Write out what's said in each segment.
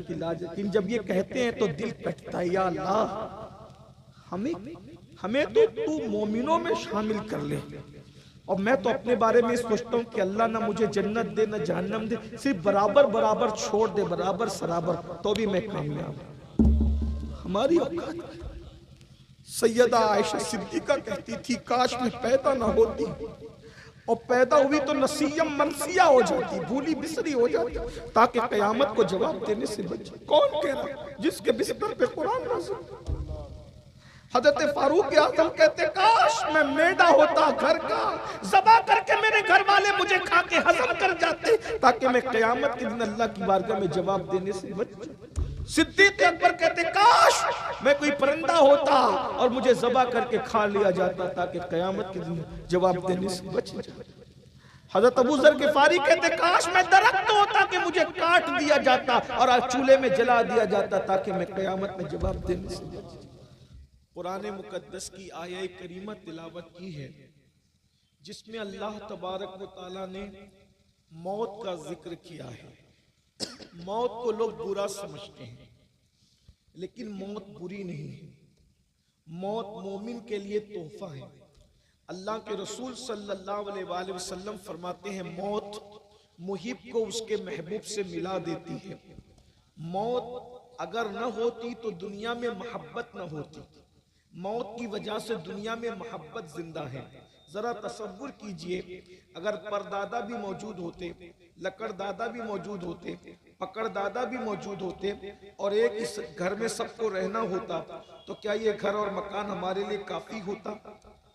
کی لاج، لیکن جب یہ کہتے ہیں تو دل کٹتا ہے، یا اللہ ہمیں تو مومنوں میں شامل کر لے۔ اور میں تو اپنے بارے میں سوچتا ہوں کہ اللہ نہ مجھے جنت دے نہ جہنم دے، صرف برابر برابر چھوڑ دے، برابر سرابر، تو بھی میں کامیاب۔ ہماری اوقات سیدہ عائشہ صدیقہ کہتی تھی کاش میں پیدا نہ ہوتی، اور پیدا ہوئی تو نسیم منسیہ ہو جاتی، بھولی بسری ہو جاتی، تاکہ قیامت کو جواب دینے سے بچے۔ کون کہہ رہا جس کے بستر پہ قرآن نازل؟ حضرت فاروق اعظم کہتے کاش میں میڈا ہوتا گھر کا، ذبح کر کے میرے گھر والے مجھے کھا کے ہضم کر جاتے، تاکہ میں قیامت کے دن اللہ کی بارگاہ میں جواب دینے سے بچ جاؤں۔ صدیق اکبر کہتے کاش میں کوئی پرندہ ہوتا اور مجھے ذبح کر کے کھا لیا جاتا، تاکہ قیامت کے دن جواب دینے سے بچ جاؤں۔ حضرت ابو ذر غفاری کہتے کاش میں درخت ہوتا کہ مجھے کاٹ دیا جاتا اور چولہے میں جلا دیا جاتا، تاکہ میں قیامت میں جواب دینے سے بچ جاؤں۔ قرآن مقدس کی آیہ کریمہ تلاوت کی ہے، جس میں اللہ تبارک و تعالیٰ نے موت کا ذکر کیا ہے۔ موت کو لوگ برا سمجھتے ہیں، لیکن موت بری نہیں ہے۔ موت مومن کے لیے تحفہ ہے۔ اللہ کے رسول صلی اللہ علیہ وآلہ وسلم فرماتے ہیں موت محب کو اس کے محبوب سے ملا دیتی ہے۔ موت اگر نہ ہوتی تو دنیا میں محبت نہ ہوتی۔ موت کی وجہ سے دنیا میں محبت زندہ ہے۔ ذرا تصور کیجئے اگر پردادا بھی موجود ہوتے، لکڑ دادا بھی موجود ہوتے، پکڑ دادا بھی موجود ہوتے، اور ایک اس گھر میں سب کو رہنا ہوتا، تو کیا یہ گھر اور مکان ہمارے لیے کافی ہوتا؟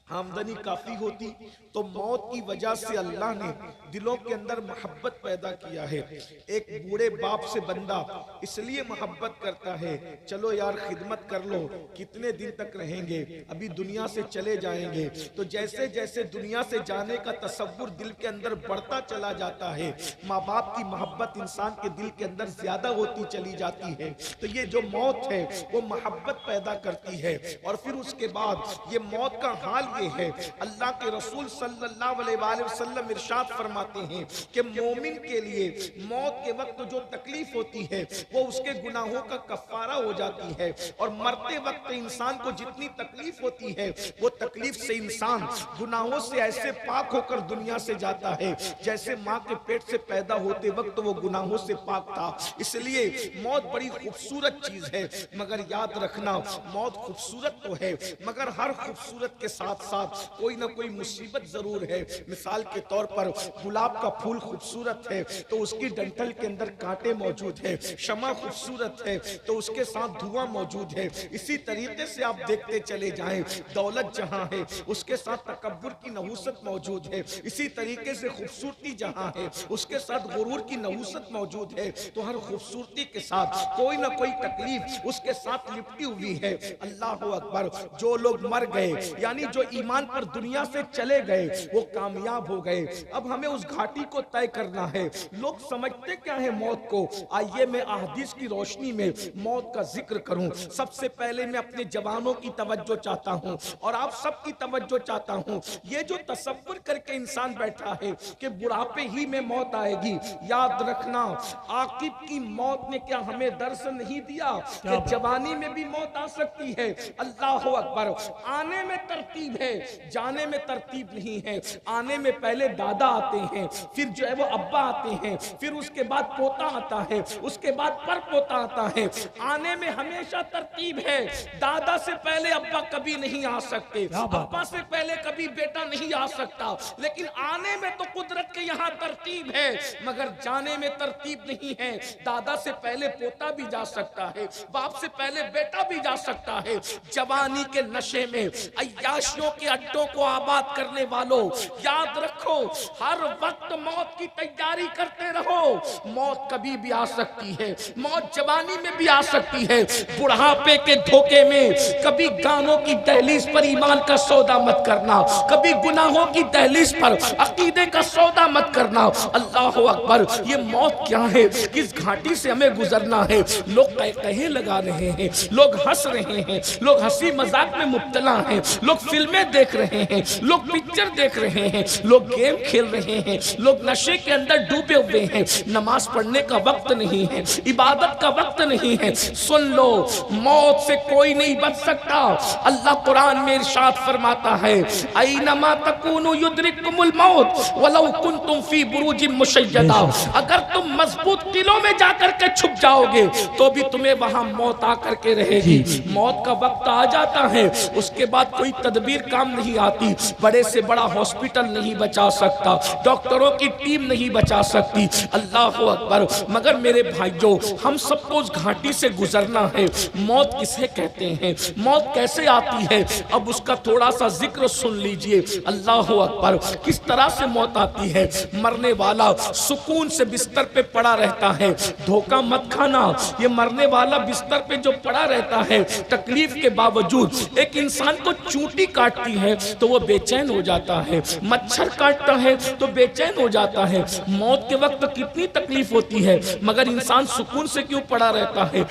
آمدنی کافی ہوتی؟ تو موت کی وجہ سے اللہ نے دلوں کے اندر محبت پیدا کیا ہے۔ ایک بوڑھے باپ سے بندہ اس لیے محبت کرتا ہے، چلو یار خدمت کر لو، کتنے دن تک رہیں گے، ابھی دنیا سے چلے جائیں گے۔ تو جیسے جیسے دنیا سے جانے کا تصور دل کے اندر بڑھتا چلا جاتا ہے، ماں باپ کی محبت انسان کے دل کے اندر زیادہ ہوتی چلی جاتی ہے۔ تو یہ جو موت ہے وہ محبت پیدا کرتی ہے، اور پھر اس کے بعد یہ موت کا حال یہ ہے، اللہ کے رسول صلی اللہ علیہ وآلہ وسلم ارشاد فرماتے ہیں کہ مومن کے لیے موت کے وقت جو تکلیف ہوتی ہے وہ اس کے گناہوں کا کفارہ ہو جاتی ہے، اور مرتے وقت انسان کو جتنی تکلیف ہوتی ہے وہ تکلیف سے انسان گناہوں سے ایسے پاک ہو کر دنیا سے جاتا ہے جیسے ماں کے پیٹ سے پیدا ہوتے وقت وہ گناہوں سے پاک تھا۔ اس لیے موت بڑی خوبصورت چیز ہے، مگر یاد رکھنا موت خوبصورت تو ہے، مگر ہر خوبصورت کے ساتھ ساتھ کوئی نہ کوئی مصیبت ضرور ہے۔ مثال کے طور پر گلاب کا پھول خوبصورت ہے تو اس کی ڈنٹل کے اندر کانٹے موجود ہے، شمع خوبصورت ہے تو اس کے ساتھ دھواں موجود ہے۔ اسی طریقے سے آپ دیکھتے چلے جائیں، دولت جہاں ہے اس کے ساتھ تکبر کی نحوست موجود ہے، اسی طریقے سے خوبصورتی جہاں ہے اس کے ساتھ غرور کی نحوست موجود ہے۔ تو ہر خوبصورتی کے ساتھ کوئی نہ کوئی تکلیف اس کے ساتھ لپٹی ہوئی ہے۔ اللہ اکبر، جو لوگ مر گئے یعنی جو ایمان پر دنیا سے چلے گئے وہ کامیاب ہو گئے۔ اب ہمیں اس گھاٹی کو طے کرنا ہے۔ لوگ سمجھتے کیا ہے موت کو؟ آئیے میں احادیث کی روشنی میں موت کا ذکر کروں۔ سب سے پہلے میں اپنے جوانوں کی توجہ چاہتا ہوں اور آپ سب کی توجہ چاہتا ہوں۔ یہ جو تصور کر کے انسان بیٹھا ہے کہ بڑھاپے ہی میں موت آئے گی، یاد رکھنا عاقب کی موت نے کیا ہمیں درس نہیں دیا کہ جوانی میں بھی موت آ سکتی ہے؟ اللہ اکبر، آنے میں ترتیب ہے، جانے میں ترتیب نہیں ہے۔ آنے میں پہلے دادا آتے ہیں، پھر جو ہے وہ ابا آتے ہیں، پھر اس کے بعد پوتا آتا ہے، اس کے بعد پر پوتا آتا ہے۔ آنے میں ہمیشہ ترتیب ہے، دادا سے پہلے ابا کبھی نہیں آ سکتے، ابا سے پہلے کبھی بیٹا نہیں آ سکتا، لیکن آنے میں تو قدرت کے یہاں ترتیب ہے، مگر جانے میں ترتیب نہیں ہے۔ دادا سے پہلے پوتا بھی جا سکتا ہے، باپ سے پہلے بیٹا بھی جا سکتا ہے۔ جوانی کے نشے میں عیاشیوں کے اڈوں کو آباد کرنے والوں، یاد رکھو ہر وقت موت کی تیاری کرتے رہو۔ موت کبھی بھی آ سکتی ہے، موت جوانی میں بھی آ سکتی ہے، بڑھاپے کے دھوکے میں کبھی گانوں کی دہلیز پر ایمان کا سودا مت کرنا، کبھی گناہوں کی دہلیز پر عقیدے کا سودا مت کرنا۔ اللہ اکبر، یہ موت کیا ہے؟ کس گھاٹی سے ہمیں گزرنا ہے؟ لوگ کہے لگا رہے ہیں، لوگ ہنس رہے ہیں، لوگ ہنسی مذاق میں مبتلا ہیں، لوگ فلمیں دیکھ رہے ہیں, لوگ پکچر دیکھ رہے ہیں, لوگ گیم کھیل رہے ہیں, لوگ نشے کے اندر ڈوبے ہوئے ہیں, نماز پڑھنے کا وقت نہیں ہے, عبادت کا وقت نہیں ہے. سن لو, موت سے کوئی نہیں بچ سکتا. اللہ قرآن میں ارشاد فرماتا ہے اینما تکونوا یدرککم الموت ولو کنتم فی بروج مشیدہ, اگر تم مضبوط قلعوں میں جا کر کے چھپ جاؤ گے تو بھی تمہیں وہاں موت آ کر کے رہے گی. موت کا وقت آ جاتا ہے, اس کے بعد کوئی تدبیر کام نہیں آتی, بڑے سے بڑا ہاسپٹل نہیں بچا سکتا, ڈاکٹروں کی ٹیم نہیں بچا سکتی. اللہ اکبر. مگر میرے بھائیو, ہم سب کو اس گھاٹی سے گزرنا ہے. موت کسے کہتے ہیں, موت کیسے آتی ہے, اب اس کا تھوڑا سا ذکر سن لیجئے. اللہ اکبر. کس طرح سے موت آتی ہے. مرنے والا سکون سے بستر پہ پڑا رہتا ہے, دھوکہ مت کھانا, یہ مرنے والا بستر پہ جو پڑا رہتا ہے تکلیف کے باوجود, ایک انسان کو چونٹی کاٹتی ہے تو وہ بے چین ہو جاتا ہے, مچھر کاٹتا ہے تو بے چین ہو جاتا ہے. موت کے وقت کتنی تکلیف ہوتی ہے, مگر انسان سکون سے کیوں پڑا رہتا ہے؟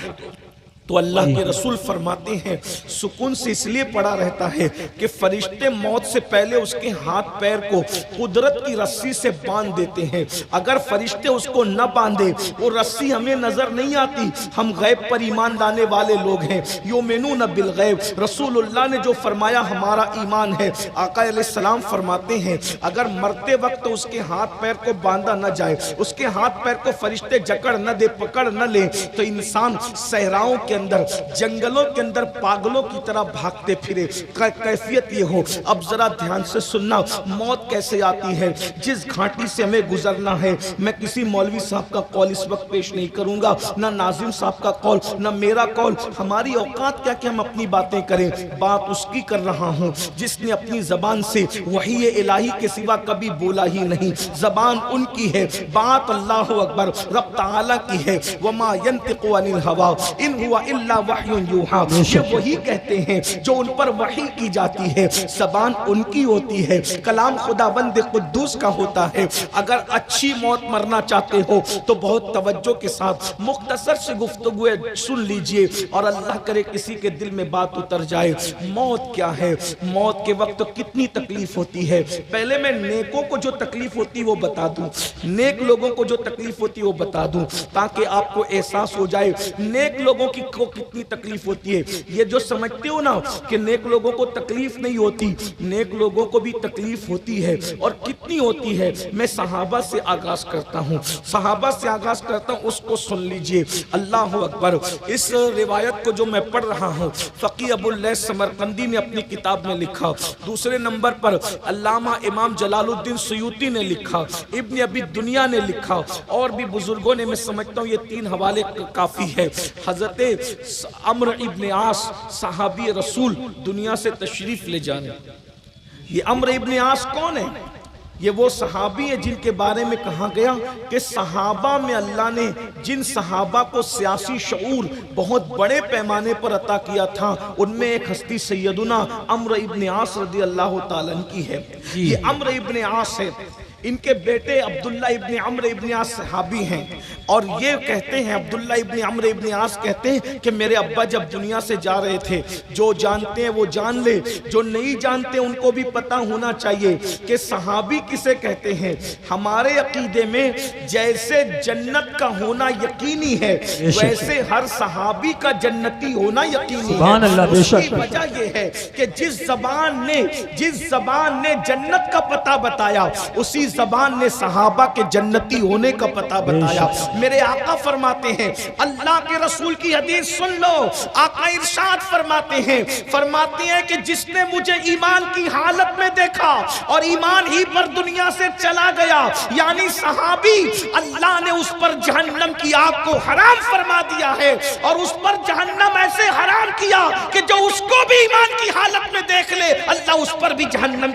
تو اللہ کے رسول فرماتے ہیں سکون سے اس لیے پڑا رہتا ہے کہ فرشتے موت سے پہلے اس کے ہاتھ پیر کو قدرت کی رسی سے باندھ دیتے ہیں. اگر فرشتے اس کو نہ باندھے, وہ رسی ہمیں نظر نہیں آتی. ہم غیب پر ایمان لانے والے لوگ ہیں, یؤمنون بالغیب. رسول اللہ نے جو فرمایا ہمارا ایمان ہے. آقا علیہ السلام فرماتے ہیں اگر مرتے وقت اس کے ہاتھ پیر کو باندھا نہ جائے, اس کے ہاتھ پیر کو فرشتے جکڑ نہ دے, پکڑ نہ لے, تو انسان صحراؤں کے اندر, جنگلوں کے اندر پاگلوں کی طرح بھاگتے پھرے. کیفیت یہ ہو. اب ذرا دھیان سے سننا, موت کیسے آتی ہے, جس گھاٹی سے ہمیں گزرنا ہے. میں کسی مولوی صاحب کا قول اس وقت پیش نہیں کروں گا, نہ ناظم صاحب کا قول, نہ میرا قول. ہماری اوقات کیا کہ ہم اپنی باتیں کریں. بات اس کی کر رہا ہوں جس نے اپنی زبان سے وحی الہی کے سوا کبھی بولا ہی نہیں. زبان ان کی ہے, بات اللہ اکبر رب تعالی کی ہے. وما ينطق عن الهوى ان هو الا وحی یوحا. یہ وہی کہتے ہیں جو ان پر وحی کی جاتی ہے. زبان ان کی ہوتی ہے, کلام خداوند قدوس کا ہوتا ہے. اگر اچھی موت مرنا چاہتے ہو تو بہت توجہ کے ساتھ مختصر سے گفتگو سن لیجئے, اور اللہ کرے کسی کے دل میں بات اتر جائے. موت کیا ہے, موت کے وقت کتنی تکلیف ہوتی ہے. پہلے میں نیکوں کو جو تکلیف ہوتی وہ بتا دوں, نیک لوگوں کو جو تکلیف ہوتی وہ بتا دوں, تاکہ آپ کو احساس ہو جائے نیک لوگوں کی کو کتنی تکلیف ہوتی ہے. یہ جو سمجھتے ہو نا کہ نیک لوگوں کو تکلیف نہیں ہوتی, نیک لوگوں کو بھی تکلیف ہوتی ہے, اور کتنی ہوتی ہے. میں صحابہ سے آغاز کرتا ہوں, صحابہ سے آغاز کرتا ہوں, اس کو سن لیجئے. اللہ اکبر. اس روایت کو جو میں پڑھ رہا ہوں فقی ابو اللیث سمرقندی نے اپنی کتاب میں لکھا. دوسرے نمبر پر علامہ امام جلال الدین سیوطی نے لکھا, ابن ابی دنیا نے لکھا, اور بھی بزرگوں نے. میں سمجھتا ہوں یہ 3 حوالے کافی ہے. حضرت عمرو ابن عاص صحابی رسول دنیا سے تشریف لے جانے. یہ عمرو ابن عاص کون ہے؟ یہ وہ صحابی ہیں جن کے بارے میں کہا گیا کہ صحابہ میں اللہ نے جن صحابہ کو سیاسی شعور بہت بڑے پیمانے پر عطا کیا تھا, ان میں ایک ہستی سیدنا عمرو ابن عاص رضی اللہ تعالیٰ عنہ کی ہے. یہ عمرو ابن عاص ہے, ان کے بیٹے عبداللہ ابن عمرو ابن عاص صحابی ہیں, اور یہ کہتے ہیں عبداللہ ابن عمرو ابن عاص کہتے ہیں کہ میرے ابا جب دنیا سے جا رہے تھے, جو جانتے ہیں وہ جان لے, جو نہیں جانتے ان کو بھی پتا ہونا چاہیے کہ صحابی کسے کہتے ہیں. ہمارے عقیدے میں جیسے جنت کا ہونا یقینی ہے ویسے ہر صحابی کا جنتی ہونا یقینی ہے. اس کی وجہ یہ ہے کہ جس زبان نے جنت کا پتہ بتایا, اسی زبان نے صحابہ کے جنتی ہونے کا پتہ بتایا. میرے آقا فرماتے ہیں, اللہ کے رسول کی حدیث سن لو, آقا ارشاد فرماتے ہیں کہ جس نے مجھے ایمان کی حالت میں دیکھا اور ایمان ہی پر دنیا سے چلا گیا, یعنی صحابی, اللہ نے اس پر جہنم کی آگ کو حرام فرما دیا ہے, اور اس پر جہنم ایسے حرام کیا کہ جو اس کو بھی ایمان کی حالت میں دیکھ لے اللہ اس پر بھی جہنم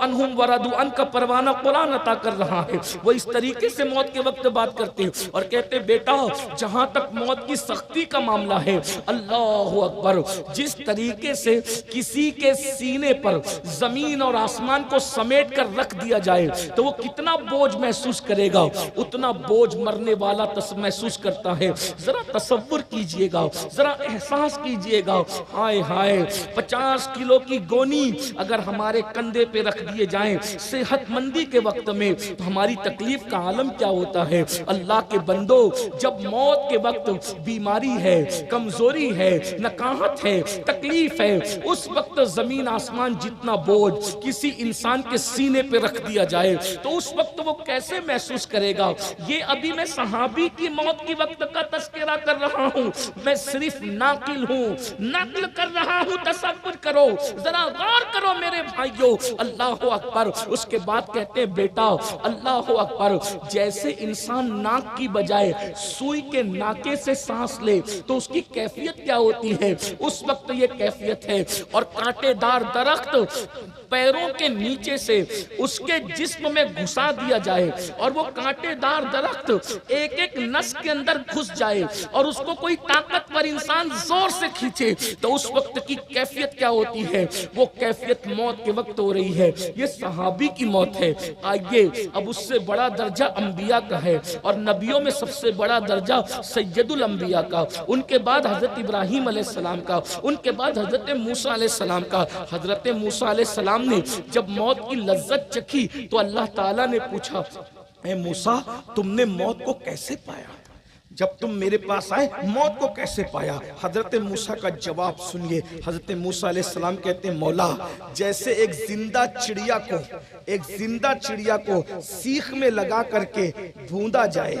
عنہم ورضوا عنہ کا پروانہ قرآن عطا کر رہا ہے۔ وہ اس طریقے سے موت کے وقت بات کرتے ہیں اور کہتے بیٹا جہاں تک موت کی سختی کا معاملہ ہے، اللہ اکبر، جس طریقے سے کسی کے سینے پر زمین اور آسمان کو سمیٹ کر رکھ دیا جائے تو وہ کتنا بوجھ محسوس کرے گا، اتنا بوجھ مرنے والا محسوس کرتا ہے۔ ذرا تصور کیجئے گا، ذرا احساس کیجئے گا، ہائے ہائے 50 کلو کی گونی اگر ہمارے کندھے پہ رکھ دیے جائیں صحت مندی کے وقت میں تو ہماری تکلیف کا عالم کیا ہوتا ہے۔ اللہ کے بندو، جب موت کے وقت بیماری ہے، کمزوری ہے، نکاہت ہے، تکلیف ہے، اس وقت زمین آسمان جتنا بوجھ کسی انسان کے سینے پہ رکھ دیا جائے تو اس وقت وہ کیسے محسوس کرے گا۔ یہ ابھی میں صحابی کی موت کی وقت کا تذکرہ کر رہا ہوں، میں صرف ناقل ہوں، نقل کر رہا ہوں، تصور کرو، ذرا غور کرو میرے بھائیو، اللہ اکبر۔ اس کے بعد کہتے ہیں بیٹا اللہ اکبر، جیسے انسان ناک کی بجائے سوئی کے ناکے سے سانس لے تو اس کی کیفیت کیا ہوتی ہے، اس وقت یہ کیفیت ہے۔ اور کانٹے دار درخت پیروں کے نیچے سے اس کے جسم میں گھسا دیا جائے اور وہ کانٹے دار درخت ایک ایک نس کے اندر گھس جائے اور اس کو کوئی طاقتور انسان زور سے کھینچے تو اس وقت کی کیفیت کیا ہوتی ہے، وہ کیفیت موت کے وقت ہو رہی ہے۔ یہ صحابی کی موت ہے۔ آئیے اب اس سے بڑا درجہ انبیاء کا ہے اور نبیوں میں سب سے بڑا درجہ سید الانبیاء کا، ان کے بعد حضرت ابراہیم علیہ السلام کا، ان کے بعد حضرت موسیٰ علیہ السلام کا۔ حضرت موسیٰ علیہ السلام نے جب موت کی لذت چکھی تو اللہ تعالیٰ نے پوچھا اے موسیٰ تم نے موت کو کیسے پایا، جب تم میرے پاس آئے موت کو کیسے پایا؟ حضرت موسیٰ کا جواب سنیے۔ حضرت موسیٰ علیہ السلام کہتے ہیں مولا جیسے ایک زندہ چڑیا کو سیخ میں لگا کر کے بھوندا جائے،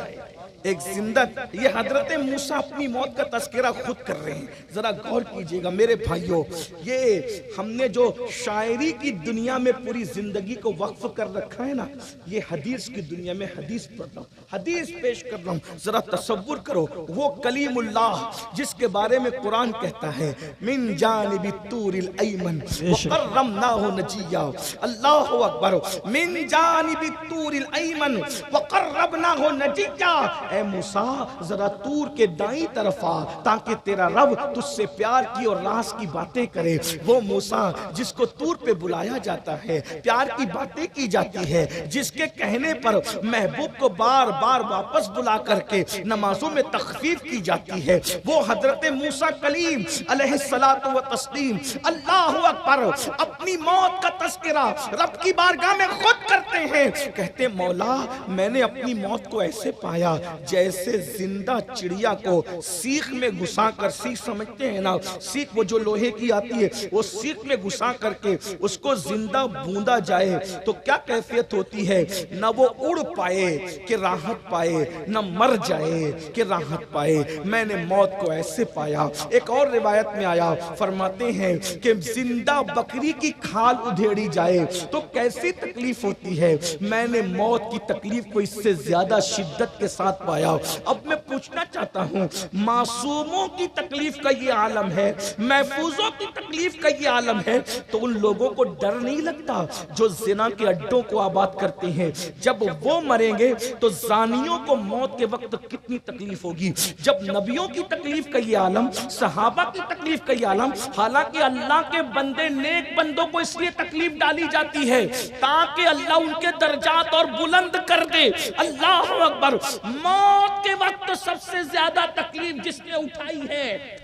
ایک زندہ، یہ حضرت موسیٰ اپنی موت کا تذکرہ خود کر رہے ہیں۔ ذرا غور کیجئے گا میرے بھائیوں، یہ ہم نے جو شاعری کی دنیا میں پوری زندگی کو وقف کر رکھا ہے نا، یہ حدیث کی دنیا میں حدیث پڑھ رہا ہوں، حدیث پیش کر رہا ہوں۔ ذرا تصور کرو وہ کلیم اللہ جس کے بارے میں قرآن کہتا ہے من جانب الطور الایمن وقربناہ نجیا، اللہ اکبر، من جانب الطور الایمن وقربناہ نجیا۔ اے موسیٰ ذرا طور کے دائیں طرف آ تاکہ تیرا رب تجھ سے پیار کی اور راز کی باتیں کرے۔ وہ موسیٰ جس کو طور پہ بلایا جاتا ہے، پیار کی باتیں کی جاتی ہے، جس کے کہنے پر محبوب کو بار بار واپس بلا کر کے نمازوں میں تخفیف کی جاتی ہے، وہ حضرت موسیٰ کلیم علیہ الصلاۃ والتسلیم اللہ اکبر اپنی موت کا تذکرہ رب کی بارگاہ میں خود کرتے ہیں۔ کہتے مولا میں نے اپنی موت کو ایسے پایا جیسے زندہ چڑیا کو سیخ میں گھسا کر، سیخ سمجھتے ہیں نا، سیخ وہ جو لوہے کی آتی ہے، وہ سیخ میں گھسا کر کے اس کو زندہ بوندا جائے تو کیا کیفیت ہوتی ہے، نہ وہ اڑ پائے کہ راحت پائے، نہ مر جائے کہ راحت پائے۔ میں نے موت کو ایسے پایا۔ ایک اور روایت میں آیا، فرماتے ہیں کہ زندہ بکری کی کھال ادھیڑی جائے تو کیسی تکلیف ہوتی ہے، میں نے موت کی تکلیف کو اس سے زیادہ شدت کے ساتھ پایا۔ اب میں پوچھنا چاہتا ہوں معصوموں کی تکلیف کا یہ عالم ہے، محفوظوں کی تکلیف کا یہ عالم ہے، تو ان لوگوں کو ڈر نہیں لگتا جو زنا کے اڈوں کو آباد کرتے ہیں؟ جب وہ مریں گے تو زانیوں کو موت کے وقت کتنی تکلیف ہوگی۔ جب نبیوں کی تکلیف کا یہ عالم، صحابہ کی تکلیف کا یہ عالم، حالانکہ اللہ کے بندے نیک بندوں کو اس لیے تکلیف ڈالی جاتی ہے تاکہ اللہ ان کے درجات اور بلند کر دے۔ اللہ اکبر، موت کے وقت سب سے زیادہ تکلیف جس نے اٹھائی ہے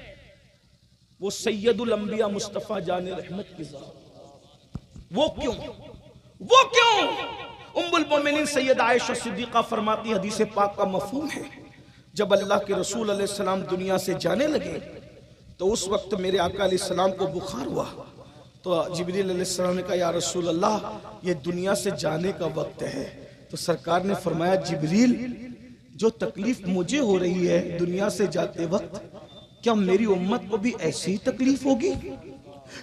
وہ سید الانبیاء مصطفیٰ جان رحمت کی ذات۔ وہ کیوں؟ ام المومنین سید عائشہ صدیقہ فرماتی، حدیث پاک کا مفہوم ہے، جب اللہ کے رسول علیہ السلام دنیا سے جانے لگے تو اس وقت میرے آقا علیہ السلام کو بخار ہوا تو جبریل علیہ السلام نے کہا یا رسول اللہ یہ دنیا سے جانے کا وقت ہے، تو سرکار نے فرمایا جبریل جو تکلیف مجھے ہو رہی ہے دنیا سے جاتے وقت، کیا میری امت کو بھی ایسی ہی تکلیف ہوگی؟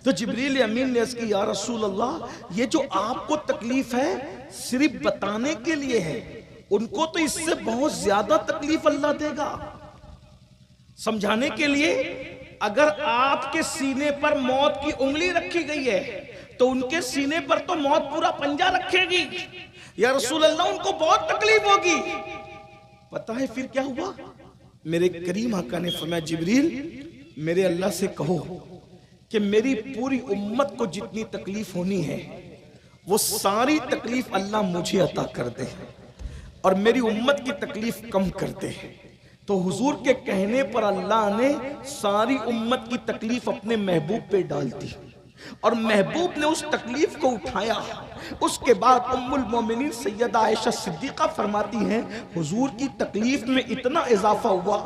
تو جبریل امین نے عرض کی یا رسول اللہ یہ جو آپ کو تکلیف ہے صرف بتانے کے لیے ہے، ان کو تو اس سے بہت زیادہ تکلیف اللہ دے گا۔ سمجھانے کے لیے اگر آپ کے سینے پر موت کی انگلی رکھی گئی ہے تو ان کے سینے پر تو موت پورا پنجہ رکھے گی، یا رسول اللہ ان کو بہت تکلیف ہوگی۔ پتہ ہے پھر کیا ہوا؟ میرے کریم آقا نے فرمایا جبریل میرے اللہ سے کہو کہ میری پوری امت کو جتنی تکلیف ہونی ہے وہ ساری تکلیف اللہ مجھے عطا کر دے اور میری امت کی تکلیف کم کر دے۔ تو حضور کے کہنے پر اللہ نے ساری امت کی تکلیف اپنے محبوب پہ ڈال دی اور محبوب نے اس تکلیف کو اٹھایا۔ اس کے بعد ام المومنین سیدہ عائشہ صدیقہ فرماتی ہیں حضور کی تکلیف میں اتنا اضافہ ہوا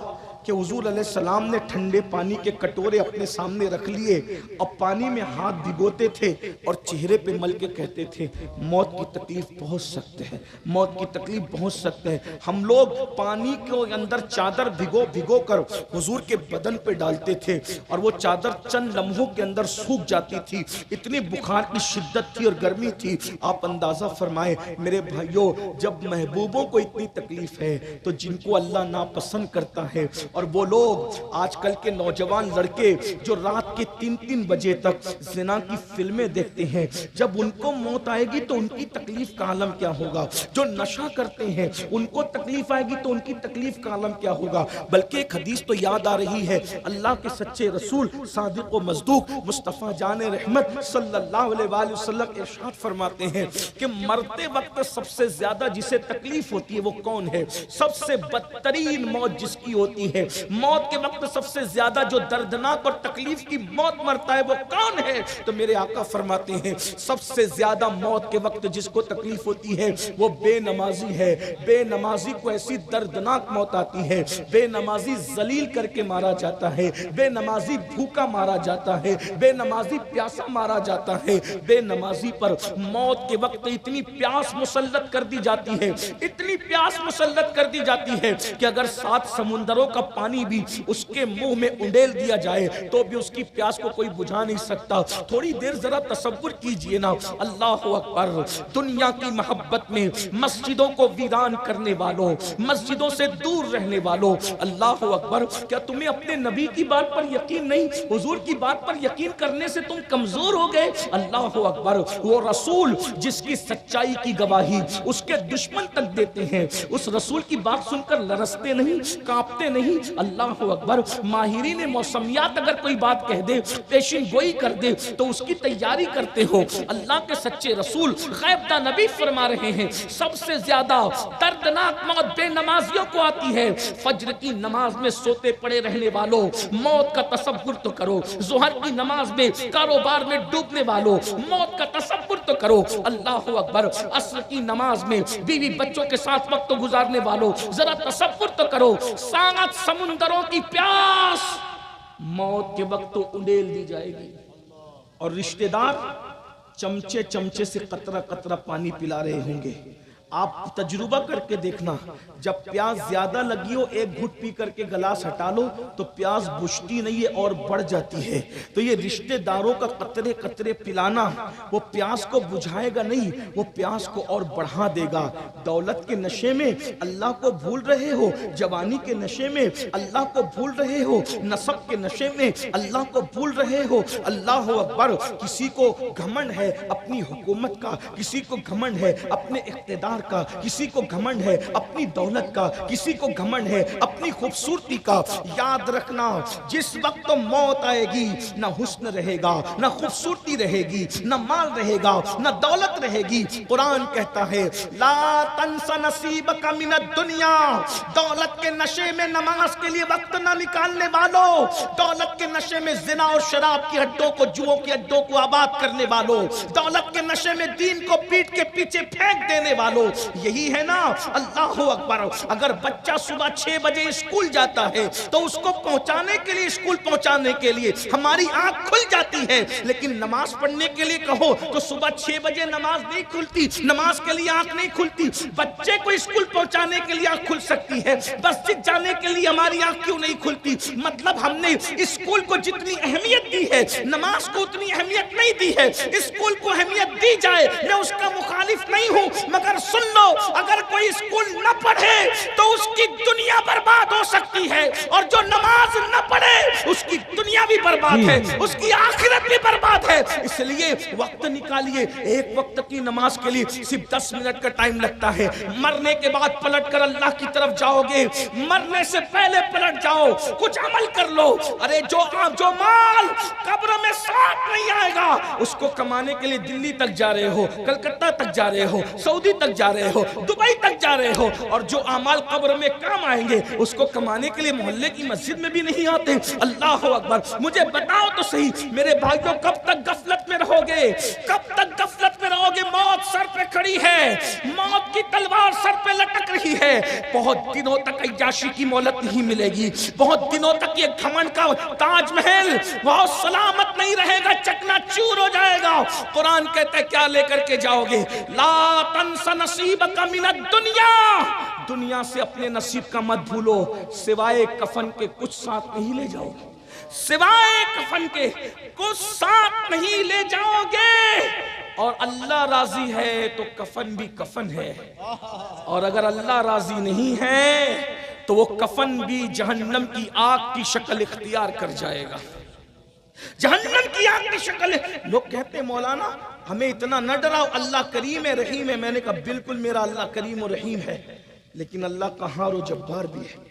کہ حضور علیہ السلام نے ٹھنڈے پانی کے کٹورے اپنے سامنے رکھ لیے اور پانی میں ہاتھ بھگوتے تھے اور چہرے پہ مل کے کہتے تھے موت کی تکلیف پہنچ سکتے ہیں، موت کی تکلیف پہنچ سکتے ہیں۔ ہم لوگ پانی کے اندر چادر بھگو کر حضور کے بدن پہ ڈالتے تھے اور وہ چادر چند لمحوں کے اندر سوکھ جاتی تھی، اتنی بخار کی شدت تھی اور گرمی تھی۔ آپ اندازہ فرمائیں میرے بھائیوں، جب محبوبوں کو اتنی تکلیف ہے تو جن کو اللہ ناپسند کرتا ہے، اور وہ لوگ آج کل کے نوجوان لڑکے جو رات کے 3 بجے تک زنا کی فلمیں دیکھتے ہیں، جب ان کو موت آئے گی تو ان کی تکلیف کا عالم کیا ہوگا؟ جو نشہ کرتے ہیں ان کو تکلیف آئے گی تو ان کی تکلیف کا عالم کیا ہوگا؟ بلکہ ایک حدیث تو یاد آ رہی ہے، اللہ کے سچے رسول صادق و مصدوق مصطفیٰ جان رحمت صلی اللہ علیہ وآلہ وسلم ارشاد فرماتے ہیں کہ مرتے وقت سب سے زیادہ جسے تکلیف ہوتی ہے وہ کون ہے؟ سب سے بدترین موت جس کی ہوتی ہے، موت کے وقت سب سے زیادہ جو دردناک اور تکلیف کی موت مرتا ہے وہ کون ہے؟ تو میرے آقا فرماتے ہیں سب سے زیادہ موت کے وقت جس کو تکلیف ہوتی ہے وہ بے نمازی ہے۔ بے نمازی کو ایسی دردناک موت آتی ہے، بے نمازی ذلیل کر کے مارا جاتا ہے، بے نمازی بھوکا مارا جاتا ہے، بے نمازی پیاسا مارا جاتا ہے۔ بے نمازی پر موت کے وقت اتنی پیاس مسلط کر دی جاتی ہے، اتنی پیاس مسلط کر دی جاتی ہے کہ اگر 7 سمندروں کا پانی بھی اس کے منہ میں انڈیل دیا جائے تو بھی اس کی پیاس کو کوئی بجھا نہیں سکتا۔ تھوڑی دیر ذرا تصور کیجئے نا، اللہ اکبر، دنیا کی محبت میں مسجدوں کو ویران کرنے والوں، مسجدوں سے دور رہنے والوں، اللہ اکبر، کیا تمہیں اپنے نبی کی بات پر یقین نہیں؟ حضور کی بات پر یقین کرنے سے تم کمزور ہو گئے؟ اللہ اکبر، وہ رسول جس کی سچائی کی گواہی اس کے دشمن تک دیتے ہیں، اس رسول کی بات سن کر لرزتے نہیں، کانپتے نہیں؟ اللہ اکبر، ماہرین موسمیات اگر کوئی بات کہہ دے، پیشین گوئی کر دے تو اس کی تیاری کرتے ہو۔ اللہ کے سچے رسول غیب دا نبی فرما رہے ہیں سب سے زیادہ دردناک موت بے نمازیوں کو آتی ہے۔ فجر کی نماز میں سوتے پڑے رہنے والوں، موت کا تصور تو کرو۔ ظہر کی نماز میں کاروبار میں ڈوبنے والوں، موت کا تصور تو کرو۔ اللہ اکبر، عصر کی نماز میں بیوی بچوں کے ساتھ وقت گزارنے والوں، ذرا تصور تو کرو 7 سمندروں کی پیاس موت کے وقت تو انڈیل دی جائے گی، اور رشتہ دار چمچے سے قطرہ قطرہ پانی پلا رہے ہوں گے۔ آپ تجربہ کر کے دیکھنا، جب پیاس زیادہ لگی ہو 1 گھٹ پی کر کے گلاس ہٹا لو تو پیاس بجھتی نہیں ہے اور بڑھ جاتی ہے۔ تو یہ رشتہ داروں کا قطرے قطرے پلانا وہ پیاس کو بجھائے گا نہیں، وہ پیاس کو اور بڑھا دے گا۔ دولت کے نشے میں اللہ کو بھول رہے ہو، جوانی کے نشے میں اللہ کو بھول رہے ہو، نسب کے نشے میں اللہ کو بھول رہے ہو۔ اللہ اکبر، کسی کو گھمنڈ ہے اپنی حکومت کا، کسی کو گھمنڈ ہے اپنے اقتدار کا، کسی کو گھمنڈ ہے اپنی دولت کا، کسی کو گھمنڈ ہے اپنی خوبصورتی کا۔ یاد رکھنا جس وقت موت آئے گی نہ حسن رہے گا، نہ خوبصورتی رہے گی، نہ مال رہے گا، نہ دولت رہے گی۔ قرآن کہتا ہے لا تنس نصیبک من الدنیا، دولت کے نشے میں نماز کے لیے وقت نہ نکالنے والوں، دولت کے نشے میں زنا اور شراب کی ہڈوں کو، جوؤں کی ہڈوں کو آباد کرنے والوں، دولت کے نشے میں دین کو پیٹ کے پیچھے پھینک دینے والوں، یہی ہے نا۔ اللہ اکبر، اگر بچہ صبح 6 بجے اسکول جاتا ہے تو اس کو پہنچانے کے لیے، اسکول پہنچانے کے لیے ہماری آنکھ کھل جاتی ہے، لیکن نماز پڑھنے کے لیے کہو تو صبح 6 بجے نماز نہیں کھلتی، نماز کے لیے آنکھ نہیں کھلتی۔ بچے کو اسکول پہنچانے کے لیے آنکھ کھل سکتی ہے، مسجد جانے کے لیے ہماری آنکھ کیوں نہیں کھلتی؟ مطلب ہم نے اسکول کو جتنی اہمیت دی ہے نماز کو اتنی اہمیت نہیں دی ہے۔ اسکول کو اہمیت دی جائے، میں اس کا مخالف نہیں ہوں، مگر سن لو، اگر کوئی اسکول نہ پڑھے تو اس کی دنیا برباد ہو سکتی ہے، اور جو نماز نہ پڑھے اس کی دنیا بھی برباد ہے، اس کی آخرت بھی برباد ہے۔ اس لیے وقت نکالیے، ایک وقت کی نماز کے لیے صرف 10 منٹ کا ٹائم لگتا ہے۔ مرنے کے بعد پلٹ کر اللہ کی طرف جاؤ گے، مرنے سے پہلے پلٹ جاؤ، کچھ عمل کر لو۔ ارے جو مال قبر میں ساتھ نہیں آئے گا، اس کو کمانے کے لیے دلی تک جا رہے ہو، کلکتہ تک جا رہے ہو، سعودی تک جا رہے ہو، دبئی تک جا رہے ہو، اور جو اعمال قبر میں کام آئیں گے اس کو کمانے کے لیے محلے کی مسجد میں بھی نہیں آتے۔ اللہ اکبر۔ مجھے بتاؤ تو صحیح میرے بھائیوں، کب تک غفلت میں رہو گے؟ کب تک غفلت میں رہو گے؟ موت سر پہ کھڑی ہے، موت کی تلوار سر پہ لٹک رہی ہے۔ بہت دنوں تک عیاشی کی مہلت نہیں ملے گی، بہت دنوں تک یہ گھمنڈ کا تاج محل بہت سلامت نہیں رہے گا، چکنا چور ہو جائے گا۔ قرآن کہتا ہے کیا لے کر کے جاؤ گے؟ لا تنس نصیبک من الدنیا، دنیا سے اپنے نصیب کا مت بھولو، سوائے کفن کے کچھ ساتھ نہیں لے جاؤ گے، سوائے کفن کے کچھ ساتھ نہیں لے جاؤ گے۔ اور اللہ راضی ہے تو کفن بھی کفن ہے، اور اگر اللہ راضی نہیں ہے تو وہ کفن بھی جہنم کی آگ کی شکل اختیار کر جائے گا، جہنم کی آگ کی شکل۔ لوگ کہتے ہیں مولانا ہمیں اتنا نہ ڈراؤ، اللہ کریم ہے رحیم ہے۔ میں نے کہا بالکل میرا اللہ کریم و رحیم ہے، لیکن اللہ قہار و جبار بھی ہے۔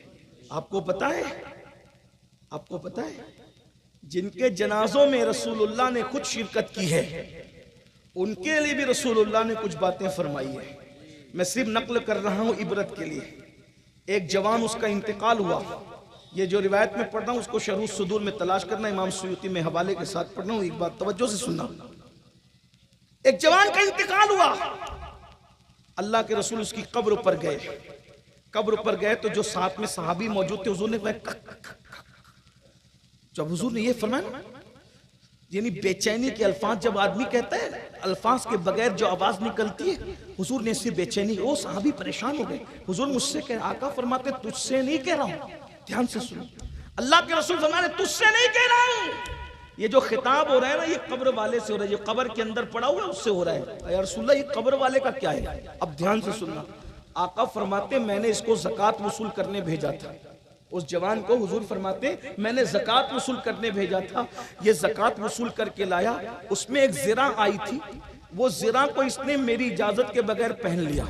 آپ کو پتا ہے، آپ کو پتا ہے جن کے جنازوں میں رسول اللہ نے خود شرکت کی ہے، ان کے لیے بھی رسول اللہ نے کچھ باتیں فرمائی ہیں۔ میں صرف نقل کر رہا ہوں عبرت کے لیے۔ ایک جوان اس کا انتقال ہوا، یہ جو روایت میں پڑھ رہا ہوں اس کو شرح الصدور میں تلاش کرنا، امام سیوطی میں حوالے کے ساتھ پڑھ رہا ہوں، ایک بات توجہ سے سننا۔ ایک جوان کا انتقال ہوا، اللہ کے رسول اس کی قبر پر گئے، قبر پر گئے تو جو ساتھ میں صحابی موجود تھے حضور نے جب حضور نے یہ فرمایا، یعنی بے چینی کے الفاظ جب آدمی کہتا ہے، الفاظ کے بغیر جو آواز نکلتی ہے، حضور نے اس سے بے چینی، وہ صحابی پریشان ہو گئے۔ حضور مجھ سے کہہ، آقا فرماتے تجھ سے نہیں کہہ رہا ہوں، دھیان سے سنو، اللہ کے رسول فرماتے تجھ سے نہیں کہہ رہا ہوں، یہ جو خطاب ہو رہا ہے نا یہ قبر والے سے ہو رہا ہے، یہ قبر کے اندر پڑا ہوا ہے اس سے ہو رہا ہے۔ یا رسول اللہ یہ قبر والے کا کیا ہے؟ اب دھیان سے سننا، آقا فرماتے میں نے اس کو زکوٰۃ وصول کرنے بھیجا تھا، اس جوان کو حضور فرماتے میں نے زکوٰۃ وصول کرنے بھیجا تھا، یہ زکوٰۃ وصول کر کے لایا، اس میں ایک زرہ آئی تھی، وہ زرہ کو اس نے میری اجازت کے بغیر پہن لیا،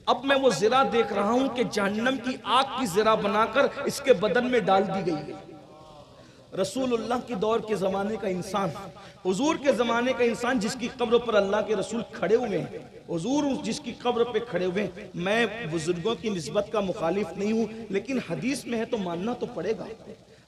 اب میں وہ زرہ دیکھ رہا ہوں کہ جہنم کی آگ کی زرہ بنا کر اس کے بدن میں ڈال دی گئی ہے۔ رسول اللہ کی دور کے زمانے کا انسان، حضور کے زمانے کا انسان جس کی قبر پر اللہ کے رسول کھڑے ہوئے ہیں، حضور جس کی قبر پہ کھڑے ہوئے ہیں، میں بزرگوں کی نسبت کا مخالف نہیں ہوں، لیکن حدیث میں ہے تو ماننا تو پڑے گا۔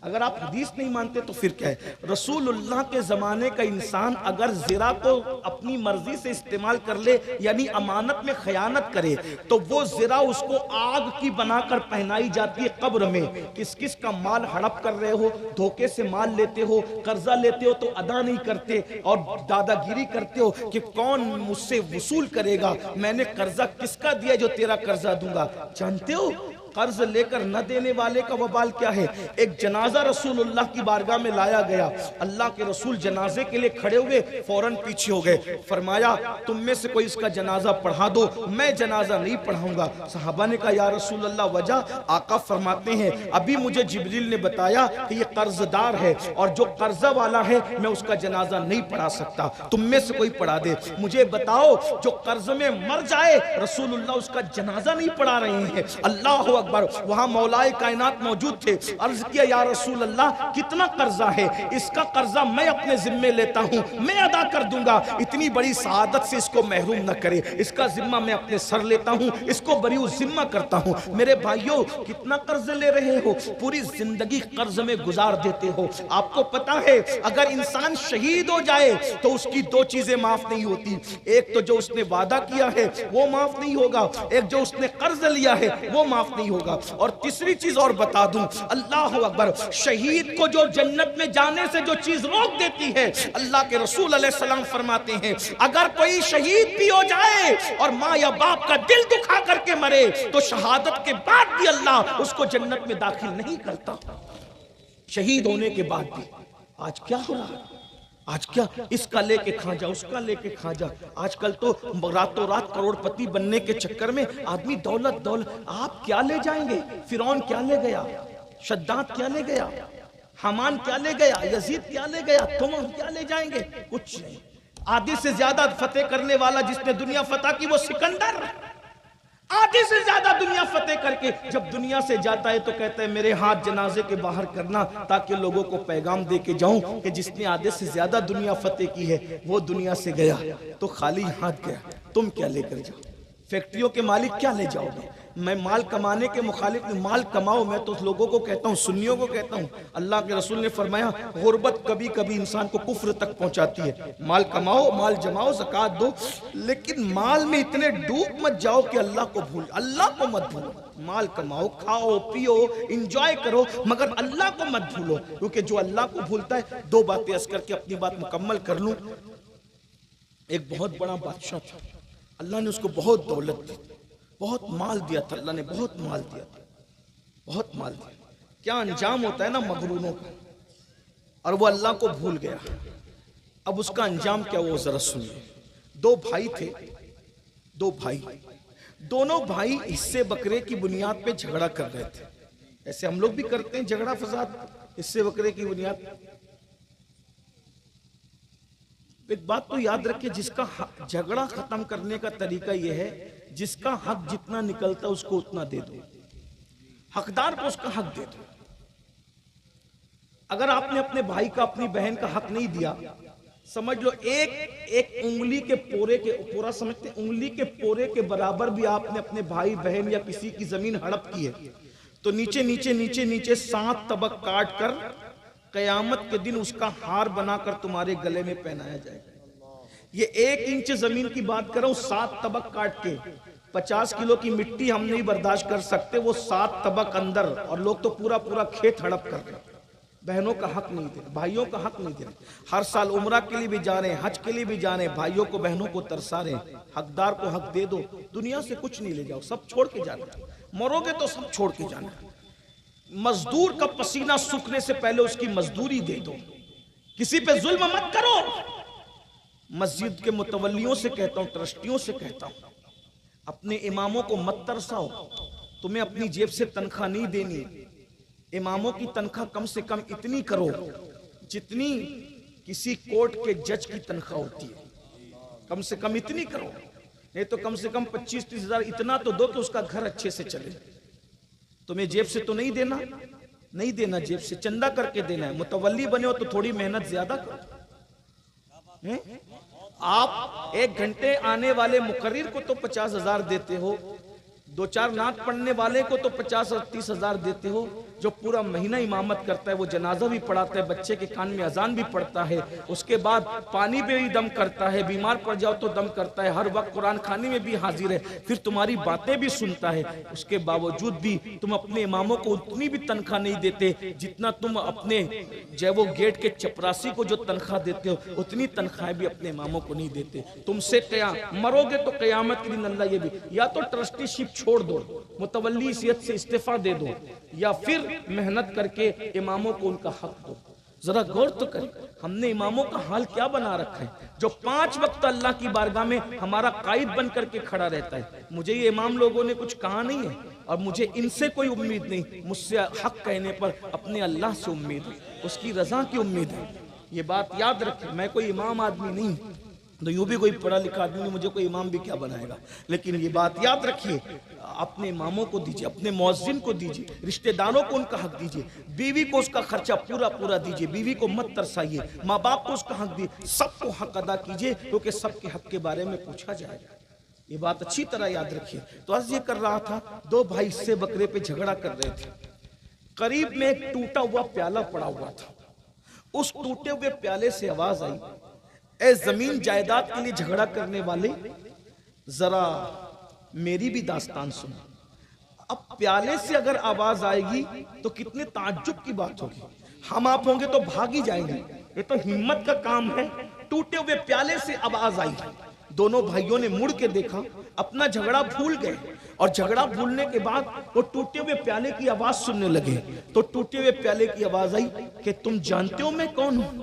اگر آپ حدیث نہیں مانتے تو پھر کیا ہے؟ رسول اللہ کے زمانے کا انسان اگر زرہ کو اپنی مرضی سے استعمال کر لے، یعنی امانت میں خیانت کرے، تو وہ زرہ اس کو آگ کی بنا کر پہنائی جاتی ہے قبر میں۔ کس کس کا مال ہڑپ کر رہے ہو، دھوکے سے مال لیتے ہو، قرضہ لیتے ہو تو ادا نہیں کرتے، اور دادا گیری کرتے ہو کہ کون مجھ سے وصول کرے گا، میں نے قرضہ کس کا دیا جو تیرا قرضہ دوں گا۔ جانتے ہو قرض لے کر نہ دینے والے کا وبال کیا ہے؟ ایک جنازہ رسول اللہ کی بارگاہ میں لایا گیا، اللہ کے رسول جنازے کے لیے کھڑے ہوئے، فوراً پیچھے ہو گئے، فرمایا تم میں سے کوئی اس کا جنازہ پڑھا دو، میں جنازہ نہیں پڑھاؤں گا۔ صحابہ نے کہا یا رسول اللہ وجہ؟ آقا فرماتے ہیں ابھی مجھے جبریل نے بتایا کہ یہ قرض دار ہے، اور جو قرضہ والا ہے میں اس کا جنازہ نہیں پڑھا سکتا، تم میں سے کوئی پڑھا دے۔ مجھے بتاؤ جو قرض میں مر جائے رسول اللہ اس کا جنازہ نہیں پڑھا رہے ہیں۔ اللہ اکبر۔ وہاں مولائے کائنات موجود تھے، عرض کیا یا رسول اللہ کتنا قرضہ ہے؟ اس کا قرضہ میں اپنے ذمے لیتا ہوں، میں ادا کر دوں گا، اتنی بڑی سعادت سے اس کو محروم نہ کرے، اس کا ذمہ میں اپنے سر لیتا ہوں، اس کو بری ذمہ کرتا ہوں۔ میرے بھائیوں کتنا قرض لے رہے ہو؟ پوری زندگی قرض میں گزار دیتے ہو۔ آپ کو پتا ہے اگر انسان شہید ہو جائے تو اس کی دو چیزیں معاف نہیں ہوتی، ایک تو جو اس نے وعدہ کیا ہے وہ معاف نہیں ہوگا، ایک جو اس نے قرض لیا ہے وہ معاف نہیں ہوگا، اور تیسری چیز اور بتا دوں، اللہ اکبر، شہید کو جو جنت میں جانے سے جو چیز روک دیتی ہے، اللہ کے رسول علیہ السلام فرماتے ہیں اگر کوئی شہید بھی ہو جائے اور ماں یا باپ کا دل دکھا کر کے مرے تو شہادت کے بعد بھی اللہ اس کو جنت میں داخل نہیں کرتا، شہید ہونے کے بعد بھی۔ آج کیا ہو رہا ہے؟ آج کیا اس کا لے کے کھا جا، اس کا لے کے کھا جا. آج کل تو راتوں رات کروڑ پتی بننے کے چکر میں آدمی دولت دولت. آپ کیا لے جائیں گے؟ فرعون کیا لے گیا؟ شداد کیا لے گیا؟ حمان کیا لے گیا؟ یزید کیا لے گیا؟ تم کیا لے جائیں گے؟ کچھ نہیں. آدھی سے زیادہ فتح کرنے والا جس نے دنیا فتح کی وہ سکندر. آدھی سے زیادہ دنیا فتح کر کے جب دنیا سے جاتا ہے تو کہتا ہے میرے ہاتھ جنازے کے باہر کرنا تاکہ لوگوں کو پیغام دے کے جاؤں کہ جس نے آدھے سے زیادہ دنیا فتح کی ہے وہ دنیا سے گیا تو خالی ہاتھ گیا. تم کیا لے کر جاؤ؟ فیکٹریوں کے مالک کیا لے جاؤ گے؟ میں مال کمانے کے مخالف نہیں، مال کماؤ. میں تو لوگوں کو کہتا ہوں، سنیوں کو کہتا ہوں، اللہ کے رسول نے فرمایا غربت کبھی کبھی انسان کو کفر تک پہنچاتی ہے. مال کماؤ، مال جماؤ، زکوٰۃ دو، لیکن مال میں اتنے ڈوب مت جاؤ کہ اللہ کو بھول، اللہ کو مت بھولو. مال کماؤ، کھاؤ پیو، انجوائے کرو، مگر اللہ کو مت بھولو. کیونکہ جو اللہ کو بھولتا ہے، دو باتیں عرض کر کے اپنی بات مکمل کر لوں. ایک بہت بڑا بادشاہ تھا، اللہ نے اس کو بہت دولت دی، بہت مال دیا تھا. اللہ نے بہت مال دیا تھا، بہت مال دیا. کیا انجام ہوتا ہے نا مغروروں کا. اور وہ اللہ کو بھول گیا. اب اس کا انجام کیا وہ ذرا سنیے. دو بھائی تھے، دو بھائی، دونوں بھائی حصے بکرے کی بنیاد پہ جھگڑا کر رہے تھے. ایسے ہم لوگ بھی کرتے ہیں جھگڑا فساد حصے بکرے کی بنیاد. ایک بات تو یاد رکھیں، جس کا جھگڑا ختم کرنے کا طریقہ یہ ہے جس کا حق جتنا نکلتا اس کو اتنا دے دو، حقدار کو اس کا حق دے دو. اگر آپ نے اپنے بھائی کا، اپنی بہن کا حق نہیں دیا، سمجھ لو ایک انگلی کے پورے کے، پورا سمجھتے انگلی کے پورے کے برابر بھی آپ نے اپنے بھائی بہن یا کسی کی زمین ہڑپ کی ہے تو نیچے نیچے نیچے نیچے 7 طبق کاٹ کر قیامت کے دن اس کا ہار بنا کر تمہارے گلے میں پہنایا جائے گا. یہ 1 انچ زمین کی بات کر رہا ہوں، 7 طبق کاٹ کے. 50 کلو کی مٹی ہم نہیں برداشت کر سکتے، وہ 7 طبق اندر. اور لوگ تو پورا پورا کھیت ہڑپ کر رہے ہیں. بہنوں کا حق نہیں دے رہے، بھائیوں کا حق نہیں دے رہے. ہر سال عمرہ کے لیے بھی جا رہے ہیں، حج کے لیے بھی جا رہے ہیں، بھائیوں کو بہنوں کو ترسا رہے ہیں. حقدار کو حق دے دو. دنیا سے کچھ نہیں لے جاؤ، سب چھوڑ کے جانا. مرو گے تو سب چھوڑ کے جانا. مزدور کا پسینہ سوکھنے سے پہلے اس کی مزدوری دے دو. کسی پہ ظلم مت کرو. مسجد کے متولیوں سے کہتا ہوں، ٹرسٹیوں سے کہتا ہوں، اپنے اماموں کو مت ترساؤ. تمہیں اپنی جیب سے تنخواہ نہیں دینی. اماموں کی تنخواہ کم سے کم اتنی کرو جتنی کسی کورٹ کے جج کی تنخواہ ہوتی ہے. کم سے کم اتنی کرو، نہیں تو کم سے کم 25-30 ہزار اتنا تو دو کہ اس کا گھر اچھے سے چلے. تمہیں جیب سے تو نہیں دینا، نہیں دینا، جیب سے چندہ کر کے دینا ہے. متولی بنے ہو تو تھوڑی محنت زیادہ کرو. آپ 1 گھنٹے آنے والے مقرر کو تو 50,000 دیتے ہو، 2-4 نعت پڑھنے والے کو تو 50 اور 30 ہزار دیتے ہو. جو پورا مہینہ امامت کرتا ہے، وہ جنازہ بھی پڑھاتا ہے، بچے کے کان میں اذان بھی پڑھتا ہے، اس کے بعد پانی پہ بھی دم کرتا ہے، بیمار پڑ جاؤ تو دم کرتا ہے، ہر وقت قرآن خانی میں بھی حاضر ہے، پھر تمہاری باتیں بھی سنتا ہے. اس کے باوجود بھی تم اپنے اماموں کو اتنی بھی تنخواہ نہیں دیتے جتنا تم اپنے وہ گیٹ کے چپراسی کو جو تنخواہ دیتے ہو اتنی تنخواہ بھی اپنے اماموں کو نہیں دیتے. تم سے مرو گے تو قیامت کے دن اللہ یہ بھی، یا تو ٹرسٹی شپ چھوڑ دو، متولی حیثیت سے استعفیٰ دے دو، یا پھر محنت کر کے اماموں کو ان کا حق دو. ذرا غور تو کریں، ہم نے اماموں کا حال کیا بنا رکھا ہے جو 5 وقت اللہ کی بارگاہ میں ہمارا قائد بن کر کے کھڑا رہتا ہے. مجھے یہ امام لوگوں نے کچھ کہا نہیں ہے اور مجھے ان سے کوئی امید نہیں. مجھ سے حق کہنے پر اپنے اللہ سے امید ہے، اس کی رضا کی امید ہے. یہ بات یاد رکھیں. میں کوئی امام آدمی نہیں، تو یوں بھی کوئی پڑھا لکھا آدمی نہیں، مجھے کوئی امام بھی کیا بنائے گا. لیکن یہ بات یاد رکھیے، اپنے اماموں کو دیجئے، اپنے مؤذن کو دیجئے، رشتہ داروں کو ان کا حق دیجئے، بیوی کو اس کا خرچہ پورا پورا دیجئے، بیوی کو مت ترسائیے، ماں باپ کو اس کا حق دیجئے، سب کو حق ادا کیجئے، کیونکہ سب کے حق کے بارے میں پوچھا جائے گا. یہ بات اچھی طرح یاد رکھیے. تو عرض یہ کر رہا تھا، 2 بھائی حصے بکرے پہ جھگڑا کر رہے تھے. قریب میں ایک ٹوٹا ہوا پیالہ پڑا ہوا تھا. اس ٹوٹے ہوئے پیالے سے آواز آئی، اے زمین جائیداد کے لیے جھگڑا کرنے والے، ذرا میری بھی داستان سن. اب پیالے سے اگر آواز آئے گی تو کتنے تعجب کی بات ہوگی. ہم آپ ہوں گے تو بھاگ ہی جائیں گے. یہ تو ہمت کا کام ہے. ٹوٹے ہوئے پیالے سے آواز آئی. دونوں بھائیوں نے مڑ کے دیکھا، اپنا جھگڑا بھول گئے، اور جھگڑا بھولنے کے بعد وہ ٹوٹے ہوئے پیالے کی آواز سننے لگے. تو ٹوٹے ہوئے پیالے کی آواز آئی کہ تم جانتے ہو میں کون ہوں؟